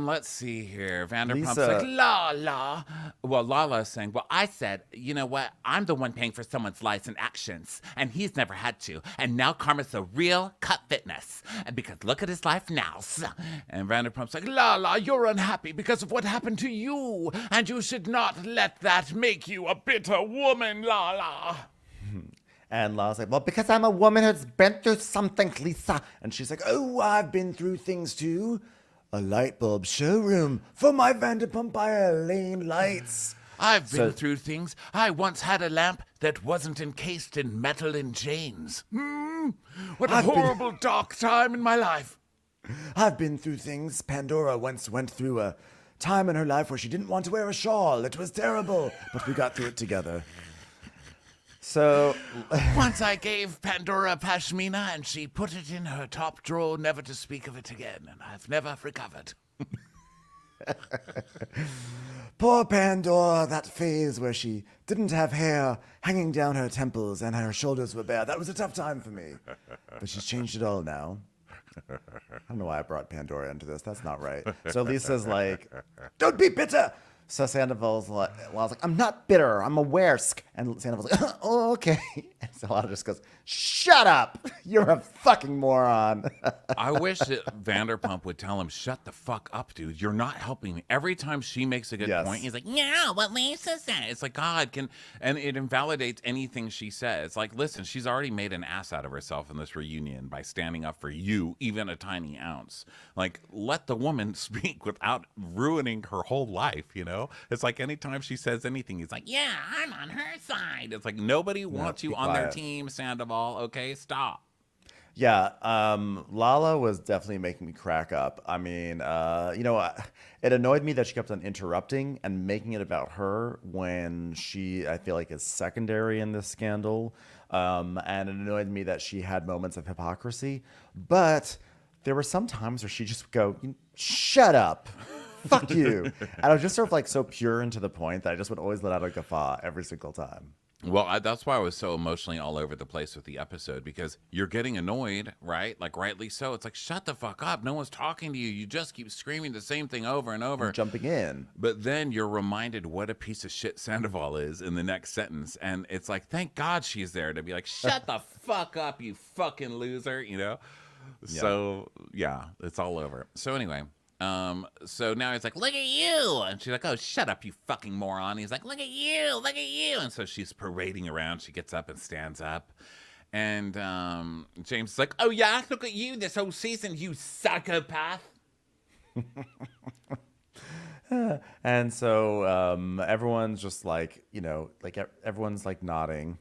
let's see here. Vanderpump's Lisa- like, la, la. Well, Lala is saying, well, I said, you know what? I'm the one paying for someone's lives and actions, and he's never had to. And now Karma's a real cut fitness. And because look at his life now. And Vanderpump's like, la, la, you're unhappy because of what happened to you. And you should not let that make you a bitter woman, la, la. And Lala's like, well, because I'm a woman who's been through something, Lisa. And she's like, oh, I've been through things too. A light bulb showroom for my Vanderpump by lane lights. I've been through things. I once had a lamp that wasn't encased in metal and chains. What a horrible, dark time in my life. I've been through things. Pandora once went through a time in her life where she didn't want to wear a shawl. It was terrible, but we got through it together. So Once I gave Pandora pashmina and she put it in her top drawer, never to speak of it again, and I've never recovered. poor Pandora, that phase where she didn't have hair hanging down her temples and her shoulders were bare. That was a tough time for me. But she's changed it all now. I don't know why I brought Pandora into this. That's not right. So Lisa's like, don't be bitter. So Sandoval's like, I'm not bitter. I'm aware. And Sandoval's like, oh, okay. And so Lala just goes, shut up. You're a fucking moron. I wish that Vanderpump would tell him, shut the fuck up, dude. You're not helping me. Every time she makes a good point, he's like, yeah, what Lisa said. It's like, God, and it invalidates anything she says. Like, listen, she's already made an ass out of herself in this reunion by standing up for you, even a tiny ounce. Like, let the woman speak without ruining her whole life, you know? It's like anytime she says anything, he's like, yeah, I'm on her side. It's like nobody wants you on their team, Sandoval. Okay, stop. Yeah, Lala was definitely making me crack up. I mean, it annoyed me that she kept on interrupting and making it about her when she, I feel like, is secondary in this scandal. And it annoyed me that she had moments of hypocrisy. But there were some times where she just would go, shut up. Fuck you. And I was just sort of like so pure and to the point that I just would always let out a guffaw every single time. Well, that's why I was so emotionally all over the place with the episode, because you're getting annoyed, right? Like, rightly so. It's like, shut the fuck up. No one's talking to you. You just keep screaming the same thing over and over. Jumping in. But then you're reminded what a piece of shit Sandoval is in the next sentence. And it's like, thank God she's there to be like, shut the fuck up, you fucking loser, you know? Yeah. So, yeah, it's all over. So, anyway. So now he's like, look at you. And she's like, oh, shut up, you fucking moron. He's like, look at you, look at you. And so she's parading around. She gets up and stands up. And James is like, oh, yeah, look at you this whole season, you psychopath. And so everyone's just like, everyone's like nodding.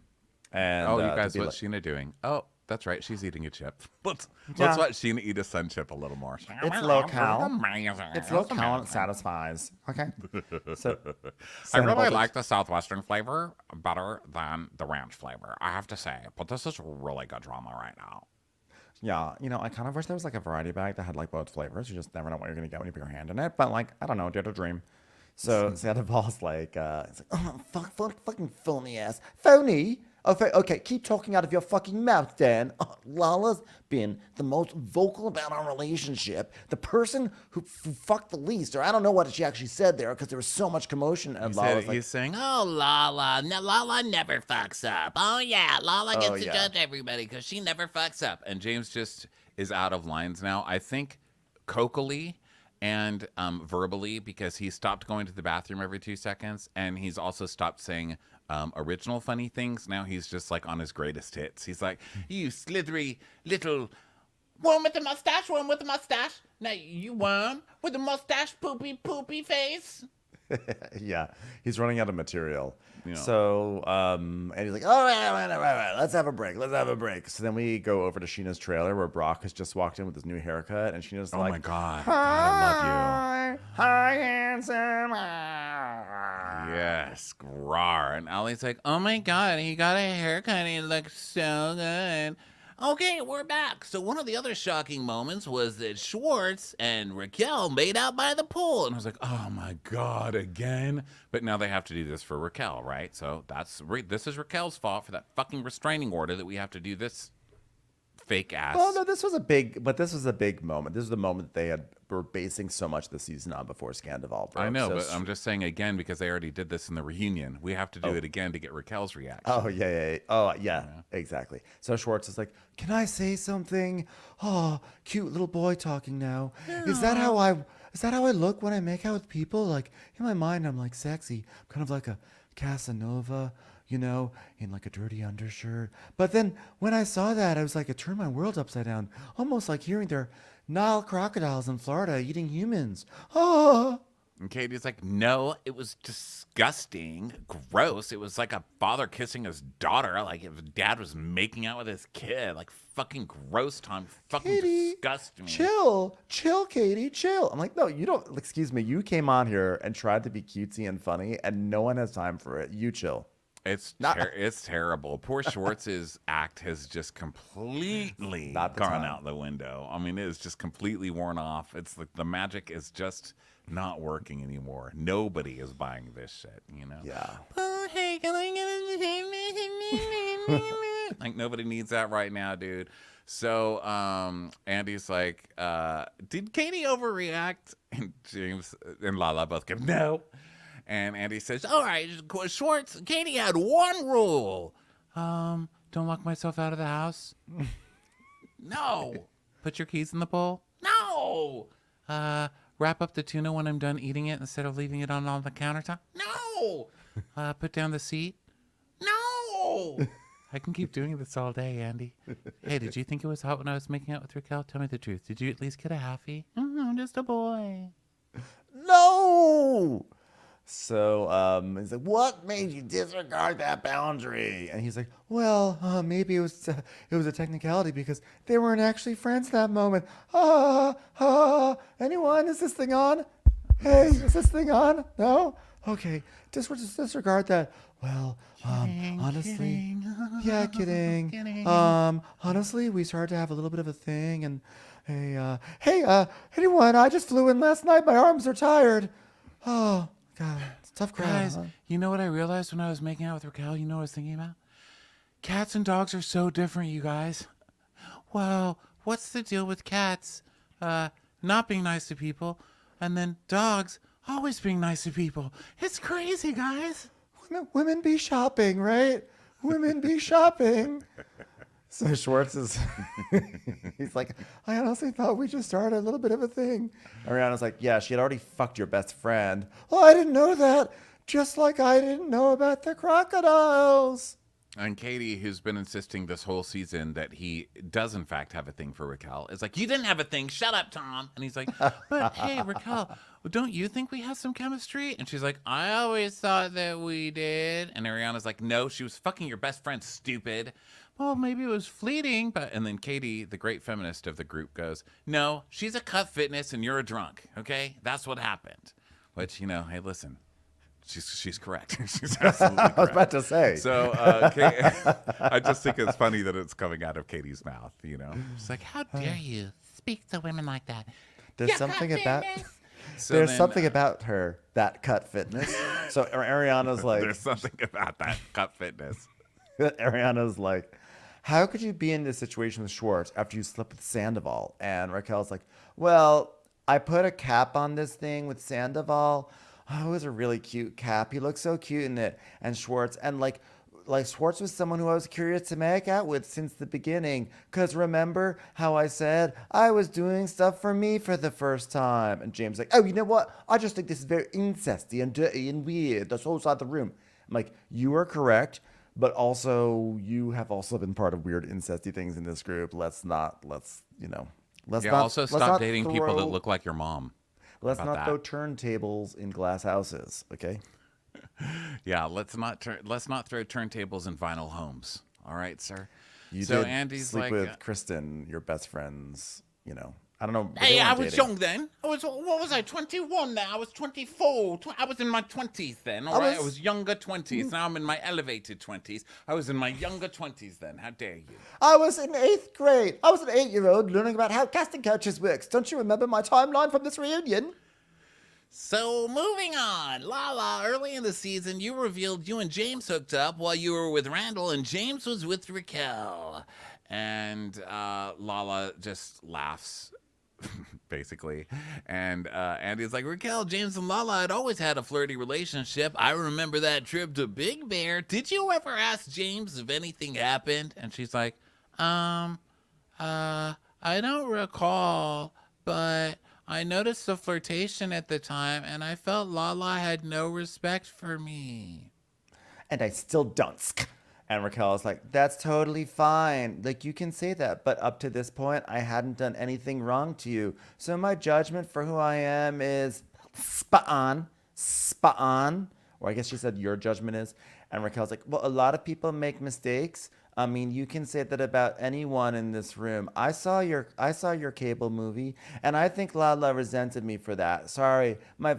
And Oh, you guys, to be what's Sheena doing? Oh, that's right. She's eating a chip. Let's Yeah. watch Sheena eat a sun chip a little more. It's low cal. It's low cal and it satisfies. Okay. So I really Sandoval like the Southwestern flavor better than the ranch flavor, I have to say. But this is really good drama right now. Yeah, I kind of wish there was like a variety bag that had like both flavors. You just never know what you're gonna get when you put your hand in it. But like, I don't know, did a dream. So Sandoval's like, it's like, oh, fucking phony ass, phony. Okay, keep talking out of your fucking mouth, Dan. Lala's been the most vocal about our relationship. The person who fucked the least, or I don't know what she actually said there, because there was so much commotion. And Lala's like, He's saying, oh, Lala. No, Lala never fucks up. Oh, yeah. Lala gets to judge everybody because she never fucks up. And James just is out of lines now. I think cocally and verbally, because he stopped going to the bathroom every 2 seconds. And he's also stopped saying original funny things. Now he's just like on his greatest hits. He's like, you slithery little worm with a mustache, worm with a mustache. Now you worm with a mustache, poopy face. yeah, he's running out of material. Yeah. So, and he's like, all right, let's have a break. So then we go over to Sheena's trailer where Brock has just walked in with his new haircut, and Sheena's Oh like, my God. hi, hi, handsome. Yes, rawr. And Allie's like, oh my God, he got a haircut and he looks so good. Okay, we're back. So one of the other shocking moments was that Schwartz and Raquel made out by the pool. And I was like, oh my God, again? But now they have to do this for Raquel, right? So this is Raquel's fault for that fucking restraining order that we have to do this fake ass. Well, no, this was a big moment. This is the moment that they were basing so much of the season on before Scandival broke. I know, So but I'm just saying again because they already did this in the reunion. We have to do it again to get Raquel's reaction. Oh, yeah. Oh, yeah, exactly. So Schwartz is like, can I say something? Oh, cute little boy talking now. Is that how I look when I make out with people? Like, in my mind, I'm like sexy. I'm kind of like a Casanova, in like a dirty undershirt. But then when I saw that, I was like, it turned my world upside down. Almost like hearing their Nile crocodiles in Florida eating humans. Oh. And Katie's like, no, it was disgusting, gross. It was like a father kissing his daughter, like if dad was making out with his kid. Like, fucking gross, Tom. Fucking Katie, disgust me. Chill, Katie, chill. I'm like, no, you don't. Excuse me. You came on here and tried to be cutesy and funny, and no one has time for it. You chill. It's terrible. Poor Schwartz's act has just completely gone out the window. I mean, it is just completely worn off. It's like the magic is just not working anymore. Nobody is buying this shit, Yeah. Oh, hey, can I get like nobody needs that right now, dude. So Andy's like, did Katie overreact? And James and Lala both go, no. And Andy says, all right, Schwartz, Katie had one rule. Don't lock myself out of the house. No. Put your keys in the bowl. No. Wrap up the tuna when I'm done eating it instead of leaving it on the countertop. No. Put down the seat. No. I can keep doing this all day, Andy. Hey, did you think it was hot when I was making out with Raquel? Tell me the truth. Did you at least get a halfie? I'm just a boy. No. So he's like, what made you disregard that boundary? And he's like, well, maybe it was a technicality because they weren't actually friends that moment. Anyone? Is this thing on? Hey, is this thing on? No? Okay, disregard that. Well, honestly, yeah, kidding. Honestly, we started to have a little bit of a thing, and hey, anyone? I just flew in last night. My arms are tired. Oh. God, Tough crowd, Guys, huh? you know what I realized when I was making out with Raquel? You know what I was thinking about? Cats and dogs are so different, you guys. Well, what's the deal with cats not being nice to people, and then dogs always being nice to people? It's crazy, guys. Women be shopping, right? Women be shopping. So Schwartz is, he's like, I honestly thought we just started a little bit of a thing. Ariana's like, yeah, she had already fucked your best friend. Oh, I didn't know that. Just like I didn't know about the crocodiles. And Katie, who's been insisting this whole season that he does in fact have a thing for Raquel, is like, you didn't have a thing. Shut up, Tom. And he's like, but hey, Raquel, don't you think we have some chemistry? And she's like, I always thought that we did. And Ariana's like, no, she was fucking your best friend, stupid. Well, maybe it was fleeting, but... And then Katie, the great feminist of the group, goes, no, she's a cut fitness and you're a drunk, okay? That's what happened. Which, you know, hey, listen. She's correct. She's absolutely correct. I was about to say. So I just think it's funny that it's coming out of Katie's mouth, you know? She's like, how dare you speak to women like that? There's something about... So There's then, something about her, that cut fitness. So Ariana's like... There's something about that cut fitness. Ariana's like, how could you be in this situation with Schwartz after you slept with Sandoval? And Raquel's like, well, I put a cap on this thing with Sandoval. Oh, it was a really cute cap. He looked so cute in it. And Schwartz, and like Schwartz was someone who I was curious to make out with since the beginning. Because remember how I said I was doing stuff for me for the first time? And James like, oh, you know what? I just think this is very incesty and dirty and weird. That's whole side of the room. I'm like, you are correct. But also, you have also been part of weird incesty things in this group. Let's not Also stop dating people that look like your mom. Let's not throw turntables in glass houses, okay? Yeah, let's not throw turntables in vinyl homes. All right, sir. You so did Andy's sleep like, with Kristen, your best friend's, I don't know. hey, I was young then. What was I, 21 now? I was 24. I was in my 20s then, all right? I was younger 20s. Now I'm in my elevated 20s. I was in my younger 20s then. How dare you? I was in 8th grade. I was an 8-year-old learning about how casting couches works. Don't you remember my timeline from this reunion? So, moving on. Lala, early in the season, you revealed you and James hooked up while you were with Randall, and James was with Raquel. And Lala just laughs, basically. And Andy's like, Raquel, James, and Lala had always had a flirty relationship. I remember that trip to Big Bear. Did you ever ask James if anything happened? And she's like, I don't recall, but I noticed the flirtation at the time, and I felt Lala had no respect for me. And I still don't. And Raquel is like, that's totally fine. Like, you can say that. But up to this point, I hadn't done anything wrong to you. So my judgment for who I am is spot on. Spot on. Or I guess she said your judgment is. And Raquel's like, well, a lot of people make mistakes. I mean, you can say that about anyone in this room. I saw your cable movie, and I think Lala resented me for that. Sorry,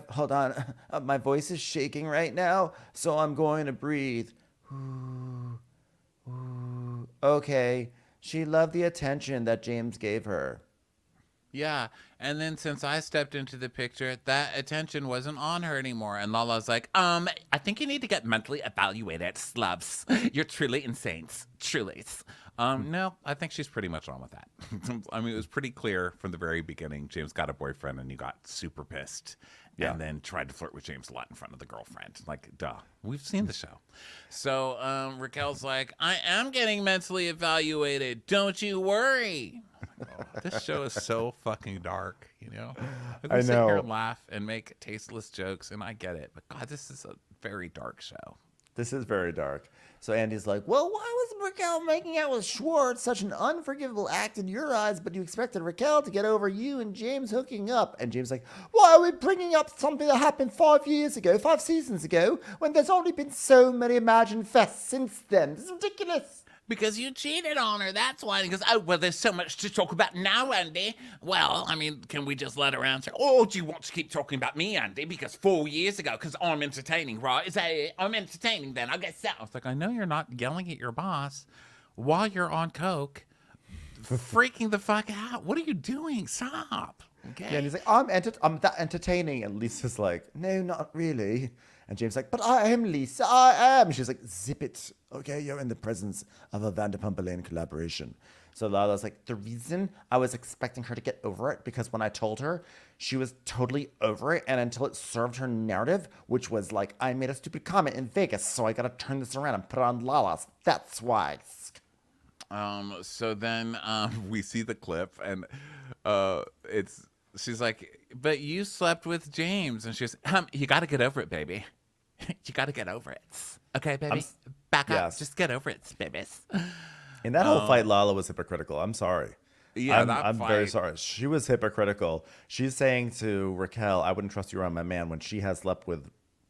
hold on, my voice is shaking right now, so I'm going to breathe. Ooh, ooh. Okay, she loved the attention that James gave her. Yeah, and then since I stepped into the picture, that attention wasn't on her anymore. And Lala's like, I think you need to get mentally evaluated, slubs. You're truly insane. Truly. No, I think she's pretty much on with that. I mean, it was pretty clear from the very beginning. James got a boyfriend and you got super pissed. Yeah. And then tried to flirt with James a lot in front of the girlfriend. Like, duh. We've seen the show. So Raquel's like, I am getting mentally evaluated. Don't you worry. Oh, this show is so fucking dark, you know? I sit here and laugh and make tasteless jokes, and I get it. But, God, this is a very dark show. This is very dark. So Andy's like, well, why was Raquel making out with Schwartz? Such an unforgivable act in your eyes, but you expected Raquel to get over you and James hooking up. And James is like, why are we bringing up something that happened 5 seasons ago, when there's only been so many imagined fests since then? This is ridiculous. Because you cheated on her, that's why. Because, oh, well, there's so much to talk about now, Andy. Well, I mean, can we just let her answer? Oh, do you want to keep talking about me, Andy? Because 4 years ago, because I'm entertaining, right? Is that it? I'm entertaining then, I guess so. I was like, I know you're not yelling at your boss while you're on coke, freaking the fuck out. What are you doing? Stop. Okay. Yeah, and he's like, I'm that entertaining. And Lisa's like, no, not really. And James like, but I am Lisa, I am. She's like, zip it. Okay, you're in the presence of a Vanderpump Rules collaboration. So Lala's like, the reason I was expecting her to get over it, because when I told her, she was totally over it. And until it served her narrative, which was like, I made a stupid comment in Vegas, so I got to turn this around and put it on Lala's. That's why. So then we see the clip, and she's like, but you slept with James. And she's, you got to get over it, baby. You got to get over it. Okay, baby? Back up. Yes. Just get over it, babies. In that whole fight, Lala was hypocritical. I'm sorry. Yeah, I'm very sorry. She was hypocritical. She's saying to Raquel, I wouldn't trust you around my man, when she has slept with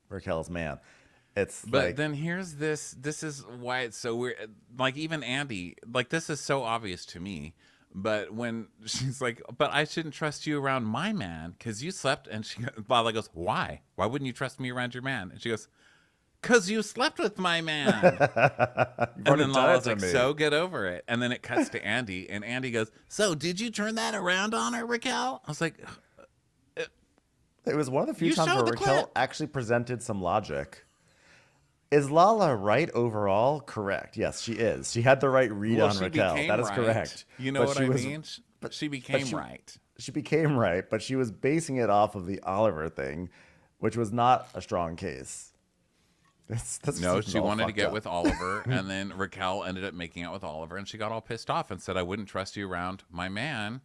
Raquel's man. But then here's this. This is why it's so weird. Like, even Andy, like, this is so obvious to me. But when she's like, but I shouldn't trust you around my man because you slept. And Lala goes, why? Why wouldn't you trust me around your man? And she goes, because you slept with my man. And then Lala's like, so get over it. And then it cuts to Andy. And Andy goes, so did you turn that around on her, Raquel? I was like, it was one of the few times where Raquel actually presented some logic. Is Lala right overall? Correct. Yes, she is. She had the right read on Raquel. That is correct. You know what I mean? But she became right. She became right, but she was basing it off of the Oliver thing, which was not a strong case. No, she wanted to get with Oliver, and then Raquel ended up making out with Oliver, and she got all pissed off and said, I wouldn't trust you around my man.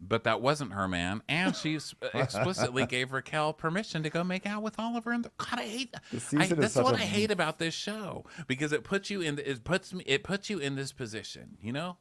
But that wasn't her man, and she explicitly gave Raquel permission to go make out with Oliver. And God, I hate that's what I hate about this show, because it puts you in it puts you in this position, you know.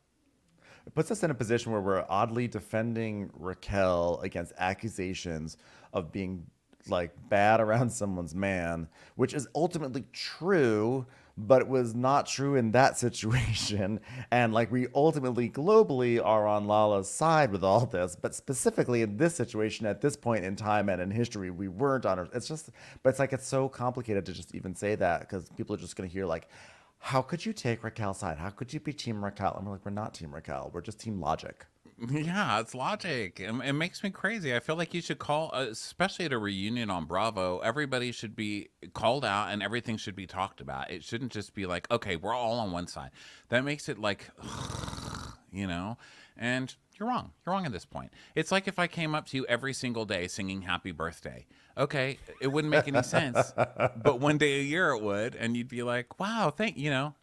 It puts us in a position where we're oddly defending Raquel against accusations of being like bad around someone's man, which is ultimately true, but it was not true in that situation. And like, we ultimately globally are on Lala's side with all this, but specifically in this situation at this point in time and in history, we weren't on her. It's just, but it's like, it's so complicated to just even say that, because people are just going to hear like, how could you take Raquel's side? How could you be Team Raquel? And we're like, we're not Team Raquel. We're just Team Logic. Yeah, it's logic. It makes me crazy. I feel like you should call, especially at a reunion on Bravo, everybody should be called out and everything should be talked about. It shouldn't just be like, okay, we're all on one side. That makes it like, you know, and you're wrong. You're wrong at this point. It's like if I came up to you every single day singing happy birthday. Okay, it wouldn't make any sense, but one day a year it would, and you'd be like, wow, you know.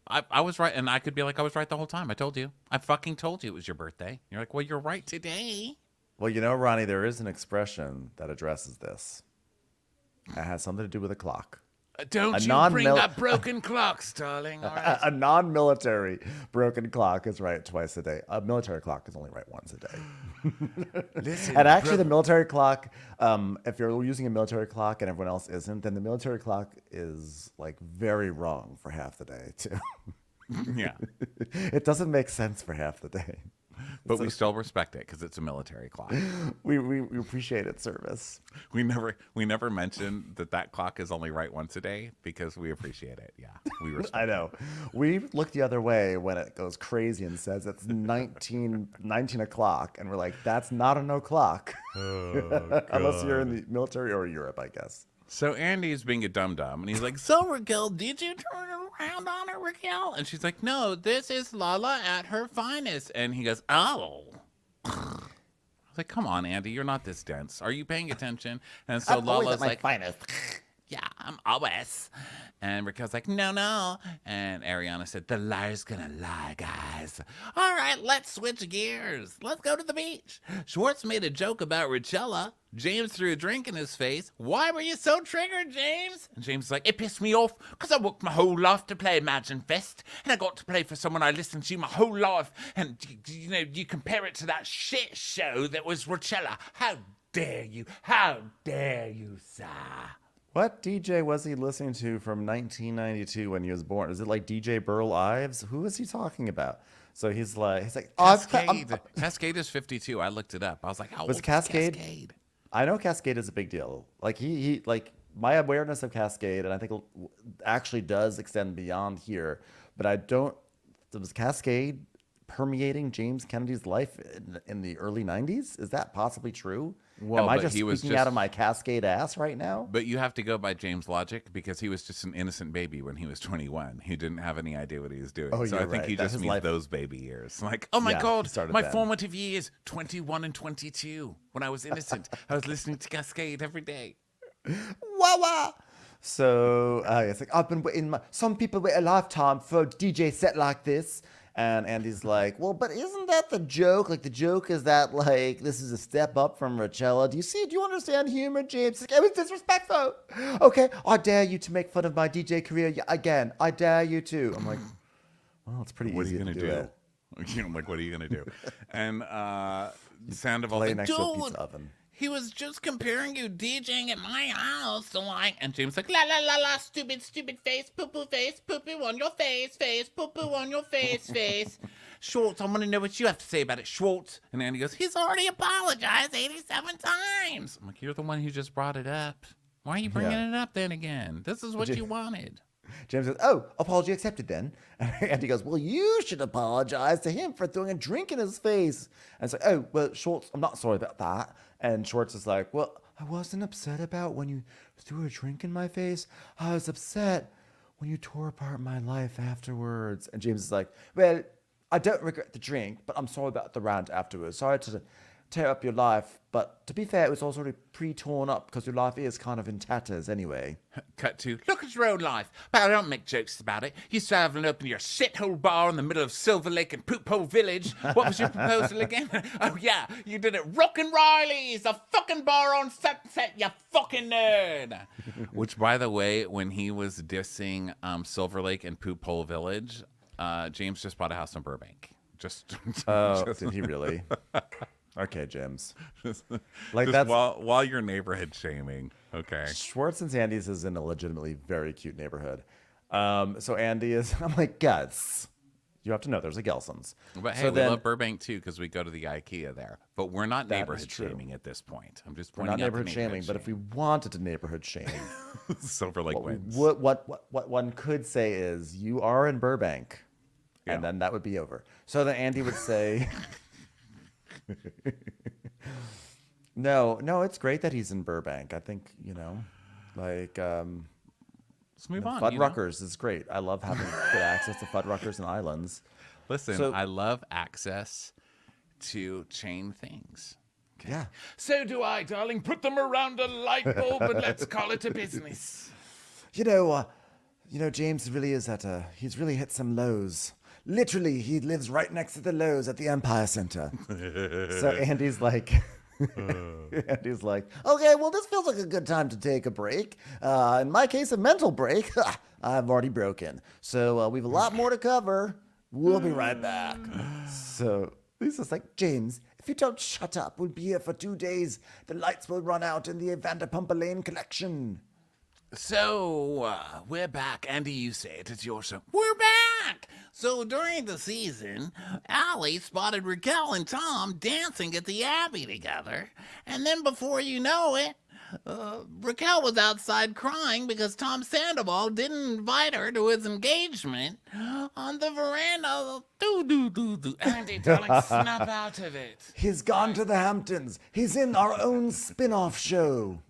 I was right, and I could be like, I was right the whole time. I told you. I fucking told you it was your birthday. You're like, well, you're right today. Well, you know, Ronnie, there is an expression that addresses this. It has something to do with a clock. Don't you bring up broken clocks, darling. All right. A non-military broken clock is right twice a day. A military clock is only right once a day. Listen, and actually, the military clock, if you're using a military clock and everyone else isn't, then the military clock is like very wrong for half the day too. Yeah. It doesn't make sense for half the day. But we still respect it because it's a military clock. We appreciate its service. We never mention that clock is only right once a day because we appreciate it. Yeah, we respect I know. We look the other way when it goes crazy and says it's 19 o'clock, and we're like, that's not an o'clock. Oh, unless you're in the military or Europe, I guess. So Andy's being a dum-dum, and he's like, so Raquel, did you turn around on her, Raquel? And she's like, no, this is Lala at her finest. And he goes, oh. I was like, come on, Andy, you're not this dense. Are you paying attention? And so Lala's like, finest. Yeah, I'm always. And Raquel's like, no. And Ariana said, the liar's gonna lie, guys. All right, let's switch gears. Let's go to the beach. Schwartz made a joke about Coachella. James threw a drink in his face. Why were you so triggered, James? And James is like, it pissed me off because I worked my whole life to play Imagine Fest. And I got to play for someone I listened to my whole life. And, you know, you compare it to that shit show that was Coachella. How dare you? How dare you, sir? What DJ was he listening to from 1992 when he was born? Is it like DJ Burl Ives? Who is he talking about? So he's like, Cascade. Cascade is 52. I looked it up. I was like, how old is Cascade? I know Cascade is a big deal. Like he like my awareness of Cascade, and I think actually does extend beyond here. But I don't. Was Cascade permeating James Kennedy's life in the early 90s? Is that possibly true? Well, Am I but just he was speaking out of my Cascade ass right now? But you have to go by James' logic because he was just an innocent baby when he was 21. He didn't have any idea what he was doing. Oh, So you're I think right. he That just his means life- those baby years. Like, oh my Yeah, he God, started my then. formative years, 21 and 22. When I was innocent, I was listening to Cascade every day. Wah wah. So it's like I've been waiting. Some people wait a lifetime for a DJ set like this. And Andy's like, well, but isn't that the joke? Like the joke is that like this is a step up from Coachella. Do you understand humor, James? Like, it was disrespectful. Okay, I dare you to make fun of my DJ career again. I dare you to. I'm like, well, it's pretty What are easy you going to to do. do? I'm like, what are you going to do? And Sandoval, Lay like, next to a dude, pizza oven. he was just comparing you DJing at my house to like, and James like, la la la la, stupid face, poo poo on your face, poo poo on your face. Schwartz, I want to know what you have to say about it, Schwartz. And Andy goes, he's already apologized 87 times. I'm like, you're the one who just brought it up. Why are you bringing it up then again? This is what you wanted. James says, oh, apology accepted then. And he goes, well, you should apologize to him for throwing a drink in his face. And it's like, oh, well, Schwartz, I'm not sorry about that. And Schwartz is like, well, I wasn't upset about when you threw a drink in my face. I was upset when you tore apart my life afterwards. And James is like, well, I don't regret the drink, but I'm sorry about the rant afterwards. Sorry to tear up your life. But to be fair, it was also already pre-torn up because your life is kind of in tatters anyway. Cut to, look at your own life. But I don't make jokes about it. You used to have open your shithole bar in the middle of Silver Lake and Poop Hole Village. What was your proposal again? Oh, yeah, you did it. Rockin' Riley's, a fucking bar on Sunset, you fucking nerd. Which, by the way, when he was dissing Silver Lake and Poop Hole Village, James just bought a house in Burbank. Did he really? Okay, James. Like that's while you're neighborhood shaming. Okay. Schwartz and Sandy's is in a legitimately very cute neighborhood. So Andy is. I'm like, guys, you have to know there's a Gelson's. But hey, we love Burbank too because we go to the IKEA there. But we're not neighborhood shaming at this point. I'm just pointing out neighborhood shaming. But if we wanted to neighborhood shame, Silver Lake wins. What one could say is you are in Burbank, and then that would be over. So then Andy would say. No, it's great that he's in Burbank. I think, like, let's move on. Fuddruckers is great. I love having good access to Fuddruckers and islands. Listen, I love access to chain things. Okay. Yeah. So do I, darling. Put them around a light bulb and let's call it a business. James really is he's really hit some lows. Literally, he lives right next to the Lowe's at the Empire Center. So Andy's like, okay, well, this feels like a good time to take a break. In my case, a mental break. I've already broken. So we have a lot more to cover. We'll be right back. So Lisa's like, James, if you don't shut up, we'll be here for 2 days. The lights will run out in the Vanderpump Rules collection. So, we're back. Andy, you say it. It's your show. We're back! So, during the season, Allie spotted Raquel and Tom dancing at the Abbey together. And then before you know it, Raquel was outside crying because Tom Sandoval didn't invite her to his engagement on the veranda. Andy, darling, snap out of it. He's gone to the Hamptons. He's in our own spin-off show.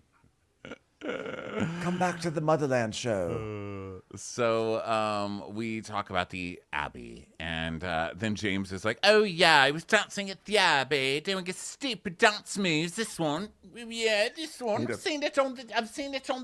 Come back to the Motherland show. So we talk about the Abbey, and then James is like, "Oh yeah, I was dancing at the Abbey, doing a stupid dance moves. This one, yeah, this one. I've seen it on the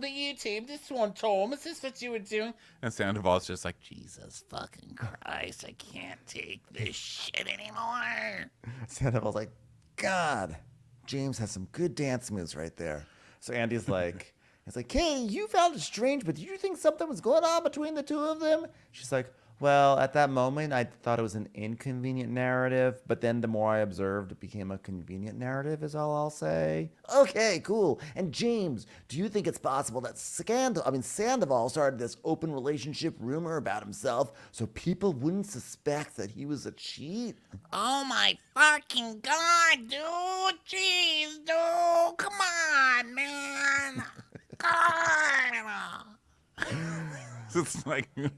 YouTube. This one, Tom. Is this what you were doing?" And Sandoval's just like, "Jesus fucking Christ, I can't take this shit anymore." Sandoval's like, God, James has some good dance moves right there. So Andy's like. It's like, hey, you found it strange, but did you think something was going on between the two of them? She's like, well, at that moment, I thought it was an inconvenient narrative, but then the more I observed, it became a convenient narrative, is all I'll say. Okay, cool. And James, do you think it's possible that Sandoval started this open relationship rumor about himself so people wouldn't suspect that he was a cheat? Oh my fucking God, dude. Jeez, dude. Come on, man. It's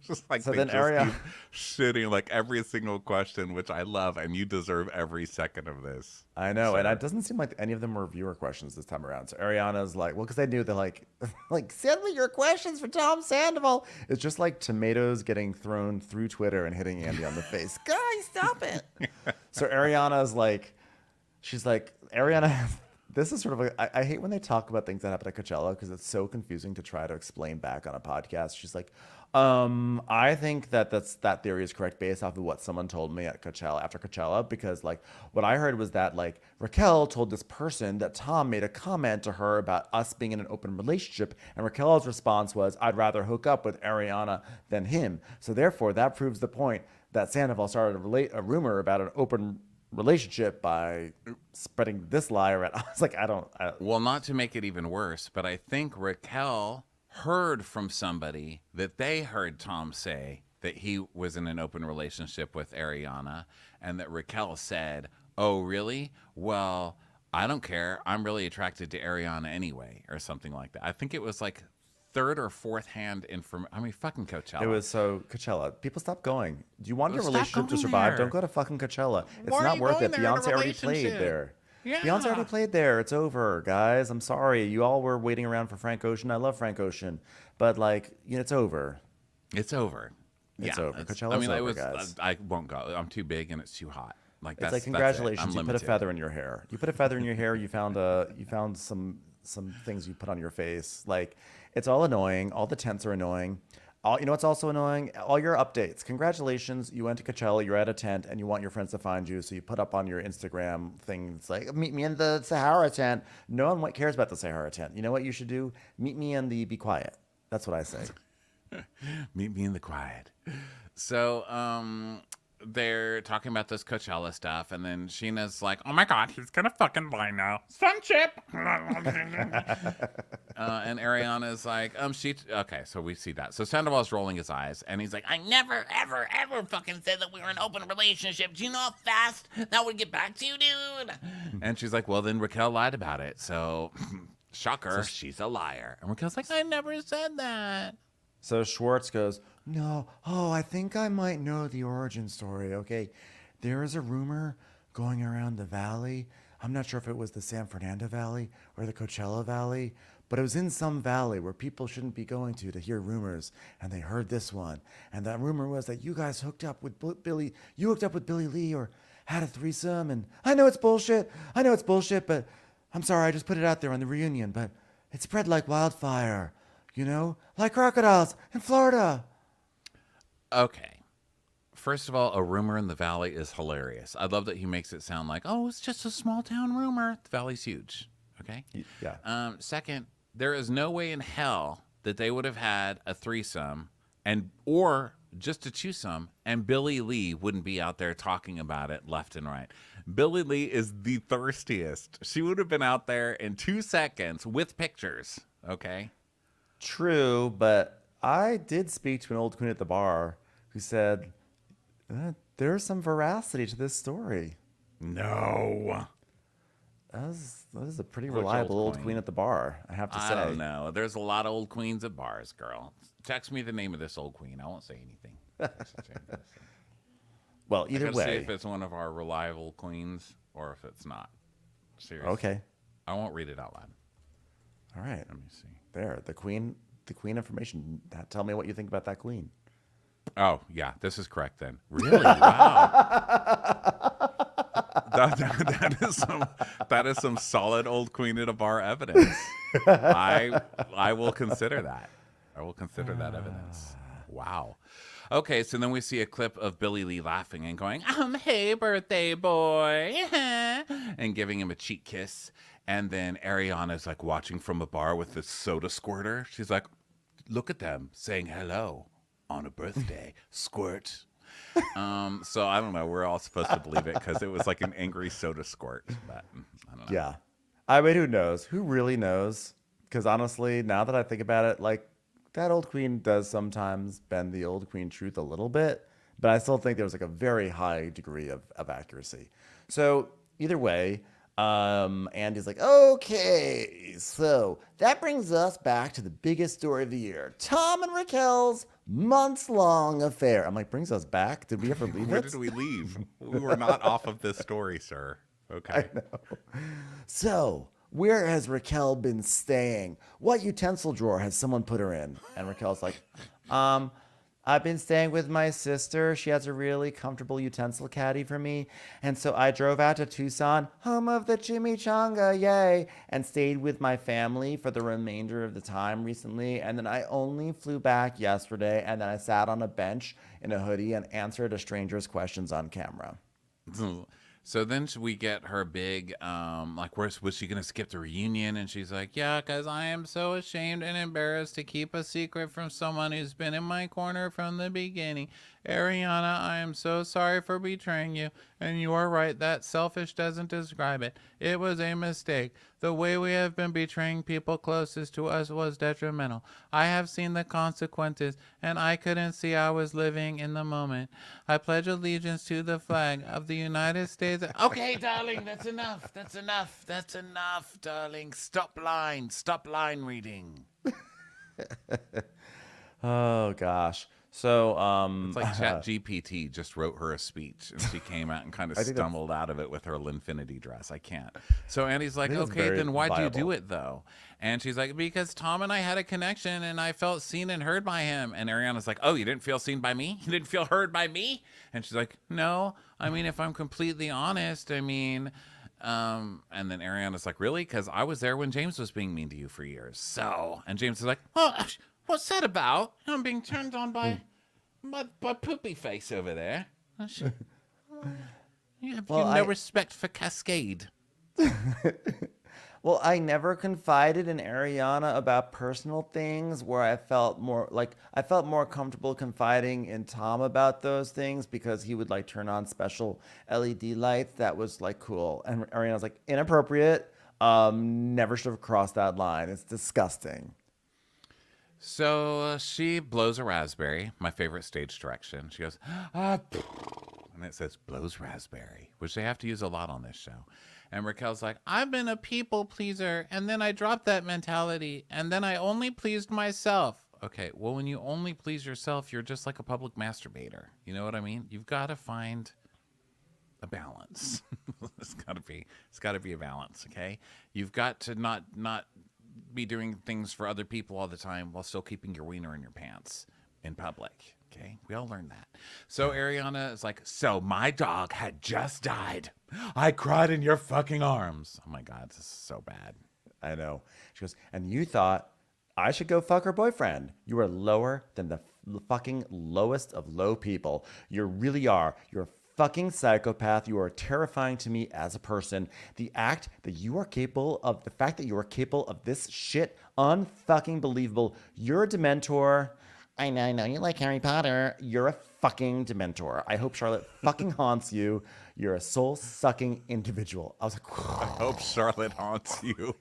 just like So they then just Ariana, keep shitting like every single question, which I love, and you deserve every second of this. I know, and Sir. it doesn't seem like any of them were viewer questions this time around. So Ariana's like, well, because they knew they're like send me your questions for Tom Sandoval. It's just like tomatoes getting thrown through Twitter and hitting Andy on the face. Guys, stop it. So Ariana's like, she's like, Ariana. This is sort of I hate when they talk about things that happen at Coachella because it's so confusing to try to explain back on a podcast. She's like, I think that theory is correct based off of what someone told me at Coachella after Coachella, because like what I heard was that like Raquel told this person that Tom made a comment to her about us being in an open relationship, and Raquel's response was, I'd rather hook up with Ariana than him. So therefore that proves the point that Sandoval started a rumor about an open relationship by spreading this lie around. I was like, Well, not to make it even worse, but I think Raquel heard from somebody that they heard Tom say that he was in an open relationship with Ariana, and that Raquel said, oh, really? Well, I don't care. I'm really attracted to Ariana anyway, or something like that. I think it was like third or fourth hand information. I mean, fucking Coachella. It was so Coachella. People stop going. Do you want your Stop relationship to going survive? there. Don't go to fucking Coachella. It's Why are not you worth going it. there in a Beyonce already played relationship? there. Yeah. Beyonce already played there. It's over, guys. I'm sorry. You all were waiting around for Frank Ocean. I love Frank Ocean, but like, it's over. It's over. It's yeah, over. It's, Coachella's I mean, over, it was. guys. I won't go. I'm too big and it's too hot. Like It's that's like, That's it. congratulations, I'm you put a limited. feather in your hair. You put a feather in your hair. You found some things you put on your face. Like, it's all annoying. All the tents are annoying. You know what's also annoying? All your updates. Congratulations, you went to Coachella, you're at a tent, and you want your friends to find you, so you put up on your Instagram things like, meet me in the Sahara tent. No one cares about the Sahara tent. You know what you should do? Meet me in the Be Quiet. That's what I say. Meet me in the quiet. So, they're talking about this Coachella stuff, and then Sheena's like, "Oh my God, he's gonna fucking lie now, Sunchip." And Ariana's like, okay, so we see that. So Sandoval's rolling his eyes, and he's like, "I never, ever, ever fucking said that we were in an open relationship. Do you know how fast that would get back to you, dude?" And she's like, "Well, then Raquel lied about it, so shocker, she's a liar." And Raquel's like, "I never said that." So Schwartz goes, no, I think I might know the origin story. Okay, there is a rumor going around the valley. I'm not sure if it was the San Fernando Valley or the Coachella Valley, but it was in some valley where people shouldn't be going to hear rumors, and they heard this one. And that rumor was that you guys hooked up with Billy. You hooked up with Billy Lee or had a threesome, and I know it's bullshit, but I'm sorry, I just put it out there on the reunion, but it spread like wildfire, like crocodiles in Florida. Okay. First of all, a rumor in the valley is hilarious. I love that he makes it sound like, oh, it's just a small town rumor. The valley's huge. Okay? Yeah. Second, there is no way in hell that they would have had a threesome or just a twosome, and Billy Lee wouldn't be out there talking about it left and right. Billy Lee is the thirstiest. She would have been out there in 2 seconds with pictures. Okay? True, but I did speak to an old queen at the bar who said there's some veracity to this story. No. That is a pretty Which reliable old old queen? queen at the bar, I have to say. I don't know. There's a lot of old queens at bars, girl. Text me the name of this old queen. I won't say anything. Well, I either gotta see way. if it's one of our reliable queens or if it's not. Seriously. Okay. I won't read it out loud. All right. Let me see. There, the queen information. Tell me what you think about that queen. Oh, yeah. This is correct then. Really? Wow. That is some solid old queen at a bar evidence. I will consider that. I will consider that evidence. Wow. Okay, so then we see a clip of Billy Lee laughing and going, hey, birthday boy, and giving him a cheek kiss. And then Ariana's like watching from a bar with this soda squirter. She's like, look at them saying hello on a birthday. Squirt. So I don't know. We're all supposed to believe it because it was like an angry soda squirt. But I don't know. Yeah. I mean, who knows? Who really knows? Because honestly, now that I think about it, like, that old queen does sometimes bend the old queen truth a little bit, but I still think there was like a very high degree of accuracy. So either way, Andy's like, okay, so that brings us back to the biggest story of the year. Tom and Raquel's months-long affair. I'm like, brings us back? Did we ever leave Where it? did we leave? We were not off of this story, sir. Okay. I know. So, where has Raquel been staying? What utensil drawer has someone put her in? And Raquel's like, um, I've been staying with my sister. She has a really comfortable utensil caddy for me. And so I drove out to Tucson, home of the chimichanga, yay, and stayed with my family for the remainder of the time recently. And then I only flew back yesterday, and then I sat on a bench in a hoodie and answered a stranger's questions on camera. So then we get her big, like, was she going to skip the reunion? And she's like, yeah, because I am so ashamed and embarrassed to keep a secret from someone who's been in my corner from the beginning. Ariana, I am so sorry for betraying you. And you are right, that selfish doesn't describe it. It was a mistake. The way we have been betraying people closest to us was detrimental. I have seen the consequences, and I couldn't see I was living in the moment. I pledge allegiance to the flag of the United States. Okay, darling, that's enough. That's enough. That's enough, darling. Stop line. Stop line reading. Oh, gosh. So, It's like ChatGPT just wrote her a speech, and she came out and kind of stumbled out of it with her Linfinity dress. I can't. So Andy's like, okay, then why'd you do it, though? And she's like, because Tom and I had a connection, and I felt seen and heard by him. And Ariana's like, oh, you didn't feel seen by me? You didn't feel heard by me? And she's like, no. I mean, if I'm completely honest, I mean... and then Ariana's like, really? Because I was there when James was being mean to you for years. So... And James is like, well... What's that about? I'm being turned on by poopy face over there. You have no respect for Cascade. Well, I never confided in Ariana about personal things where I felt more comfortable confiding in Tom about those things because he would like turn on special LED lights. That was like cool. And Ariana's like, inappropriate. Never should have crossed that line. It's disgusting. So she blows a raspberry, my favorite stage direction. She goes, and it says blows raspberry, which they have to use a lot on this show. And Raquel's like, I've been a people pleaser, and then I dropped that mentality, and then I only pleased myself. Okay, well, when you only please yourself, you're just like a public masturbator. You know what I mean? You've got to find a balance. It's got to be a balance, okay? You've got to not be doing things for other people all the time while still keeping your wiener in your pants in public. Okay, we all learned that. So Ariana is like, so my dog had just died. I cried in your fucking arms. Oh my God, this is so bad. I know. She goes, and you thought I should go fuck her boyfriend. You are lower than the fucking lowest of low people. You really are. You're a fucking psychopath. You are terrifying to me as a person. The fact that you are capable of this shit, unfucking believable. You're a Dementor. I know, you like Harry Potter. You're a fucking Dementor. I hope Charlotte fucking haunts you. You're a soul-sucking individual. I was like, I hope Charlotte haunts you.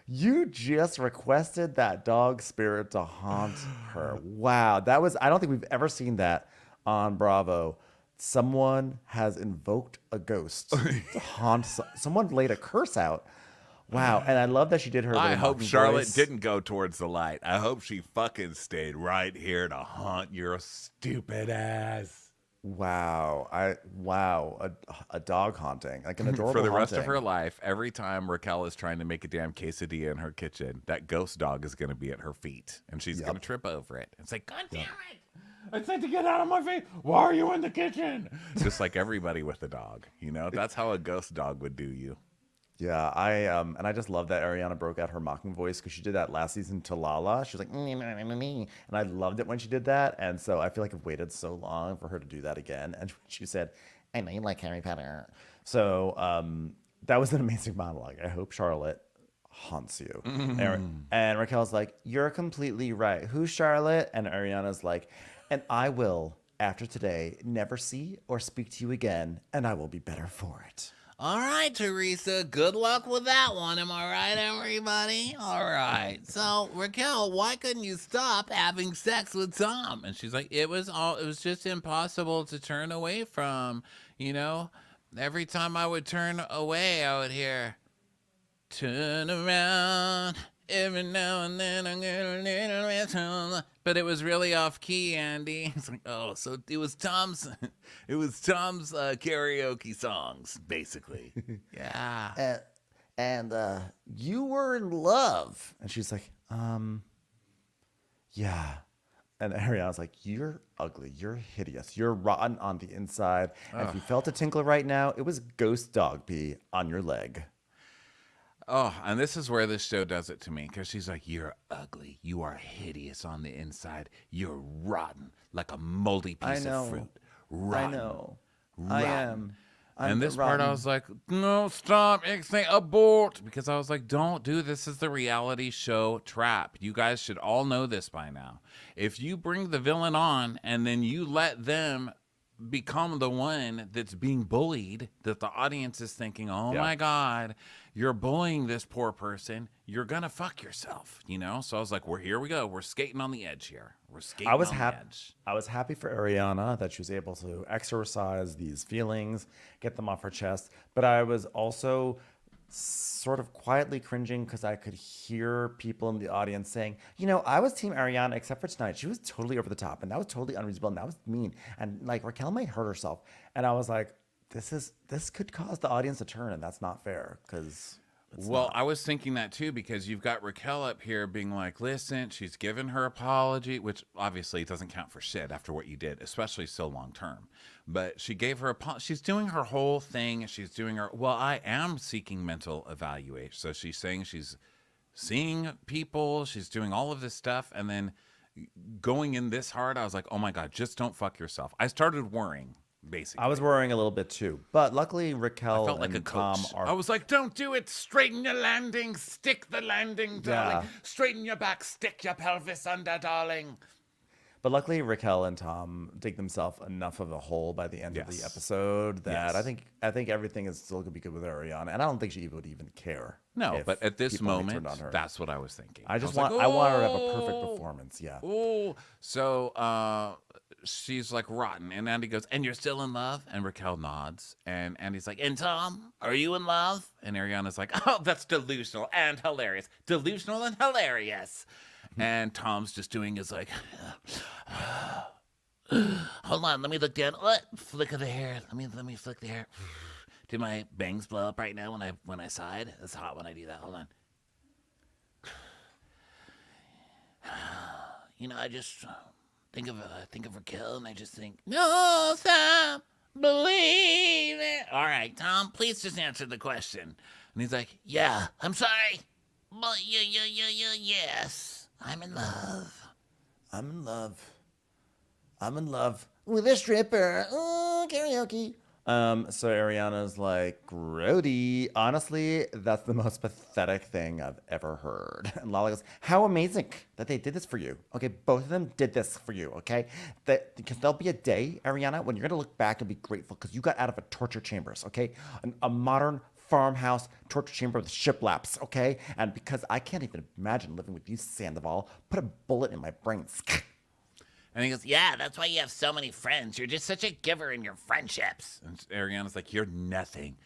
You just requested that dog spirit to haunt her. Wow. I don't think we've ever seen that on Bravo. Someone has invoked a ghost to haunt. Someone laid a curse out. Wow. And I love that she did her. I hope Charlotte didn't go towards the light. I hope she fucking stayed right here to haunt your stupid ass. Wow. A dog haunting, like an adorable For the rest haunting. of her life, every time Raquel is trying to make a damn quesadilla in her kitchen, that ghost dog is going to be at her feet, and she's going to trip over it. It's like, God damn it. I said to get out of my feet. Why are you in the kitchen? Just like everybody with a dog, you know? That's how a ghost dog would do you. Yeah, I just love that Ariana broke out her mocking voice because she did that last season to Lala. She was like, and I loved it when she did that. And so I feel like I've waited so long for her to do that again. And she said, I know you like Harry Potter. So that was an amazing monologue. I hope Charlotte haunts you. And Raquel's like, you're completely right. Who's Charlotte? And Ariana's like, and I will, after today, never see or speak to you again, and I will be better for it. All right, Teresa, good luck with that one. Am I right, everybody? All right. So, Raquel, why couldn't you stop having sex with Tom? And she's like, it was just impossible to turn away from, you know? Every time I would turn away, I would hear, turn around Every now and then I'm gonna need a little, but it was really off key, Andy. It's like, oh, so it was Tom's, karaoke songs, basically. Yeah. And you were in love. And she's like, yeah. And Ariana's like, you're ugly. You're hideous. You're rotten on the inside. And if you felt a tinkle right now, it was ghost dog pee on your leg. Oh, and this is where this show does it to me, because she's like, you're ugly. You are hideous on the inside. You're rotten, like a moldy piece of fruit. Rotten. I know. Rotten. I am. And this rotten. part, I was like, no, stop, abort. Because I was like, don't do this. This is the reality show trap. You guys should all know this by now. If you bring the villain on and then you let them become the one that's being bullied, that the audience is thinking, oh my God, you're bullying this poor person, you're gonna fuck yourself, you know? So I was like, here we go. We're skating on the edge here. We're skating on the edge. I was happy for Ariana that she was able to exorcise these feelings, get them off her chest. But I was also sort of quietly cringing because I could hear people in the audience saying, I was team Ariana except for tonight. She was totally over the top and that was totally unreasonable and that was mean. And like Raquel might hurt herself. And I was like, this could cause the audience to turn, and that's not fair because I was thinking that too, because you've got Raquel up here being like, listen, she's given her apology, which obviously doesn't count for shit after what you did, especially so long term. But she gave her she's doing her whole thing. She's doing her, I am seeking mental evaluation. So she's saying she's seeing people, she's doing all of this stuff, and then going in this hard, I was like, oh my God, just don't fuck yourself. I started worrying. Basically, I was worrying a little bit too, but luckily Raquel felt like and a coach. Tom are. I was like, "Don't do it! Straighten your landing, stick the landing, darling. Yeah. Straighten your back, stick your pelvis under, darling." But luckily, Raquel and Tom dig themselves enough of a hole by the end of the episode that I think everything is still gonna be good with Ariana, and I don't think she would even care. No, but at this moment, that's what I was thinking. I want her to have a perfect performance. Yeah. Oh, so she's like rotten, and Andy goes, "And you're still in love?" And Raquel nods, and Andy's like, "And Tom, are you in love?" And Ariana's like, "Oh, that's delusional and hilarious. Delusional and hilarious." And Tom's just doing his like, hold on, let me look down. Flick of the hair. Let me flick the hair. Do my bangs blow up right now when I side? It's hot when I do that. Hold on. I just think of Raquel, and I just think, no, stop, believe it. All right, Tom, please just answer the question. And he's like, yeah, I'm sorry, but yes. I'm in love. I'm in love with a stripper. Oh, karaoke. So Ariana's like, grody. Honestly, that's the most pathetic thing I've ever heard. And Lala goes, how amazing that they did this for you. Okay, both of them did this for you, okay? Because there'll be a day, Ariana, when you're going to look back and be grateful because you got out of a torture chambers, okay? A modern farmhouse torture chamber with shiplaps, okay? And because I can't even imagine living with you, Sandoval, put a bullet in my brain. And he goes, yeah, that's why you have so many friends. You're just such a giver in your friendships. And Ariana's like, you're nothing,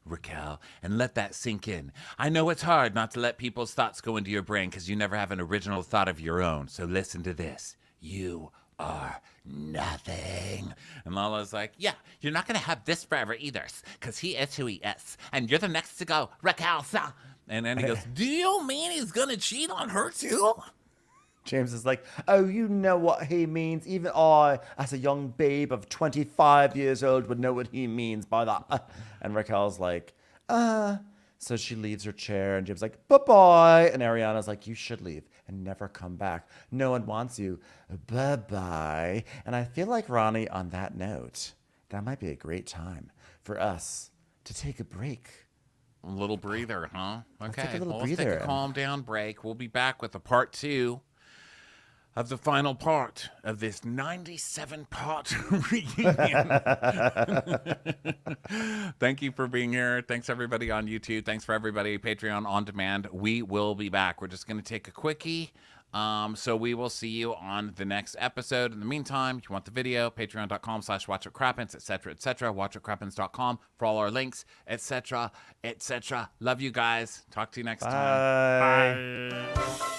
Raquel. And let that sink in. I know it's hard not to let people's thoughts go into your brain because you never have an original thought of your own. So listen to this. You are nothing. And Lala's like, yeah, you're not going to have this forever either, because he is who he is. And you're the next to go, Raquel. And then he goes, do you mean he's going to cheat on her too? James is like, oh, you know what he means. Even I, as a young babe of 25 years old, would know what he means by that. And Raquel's like, So she leaves her chair, and Jim's like, bye-bye. And Ariana's like, you should leave and never come back. No one wants you. Bye-bye. And I feel like, Ronnie, on that note, that might be a great time for us to take a break. A little breather, huh? Okay, let's take a calm down break. We'll be back with a part 2 of the final part of this 97-part reunion. Thank you for being here. Thanks, everybody on YouTube. Thanks for everybody, Patreon On Demand. We will be back. We're just going to take a quickie. So we will see you on the next episode. In the meantime, if you want the video, patreon.com/watchwhatcrappens, etc. watchwhatcrappens.com for all our links, etc. Love you guys. Talk to you next time. Bye. Bye.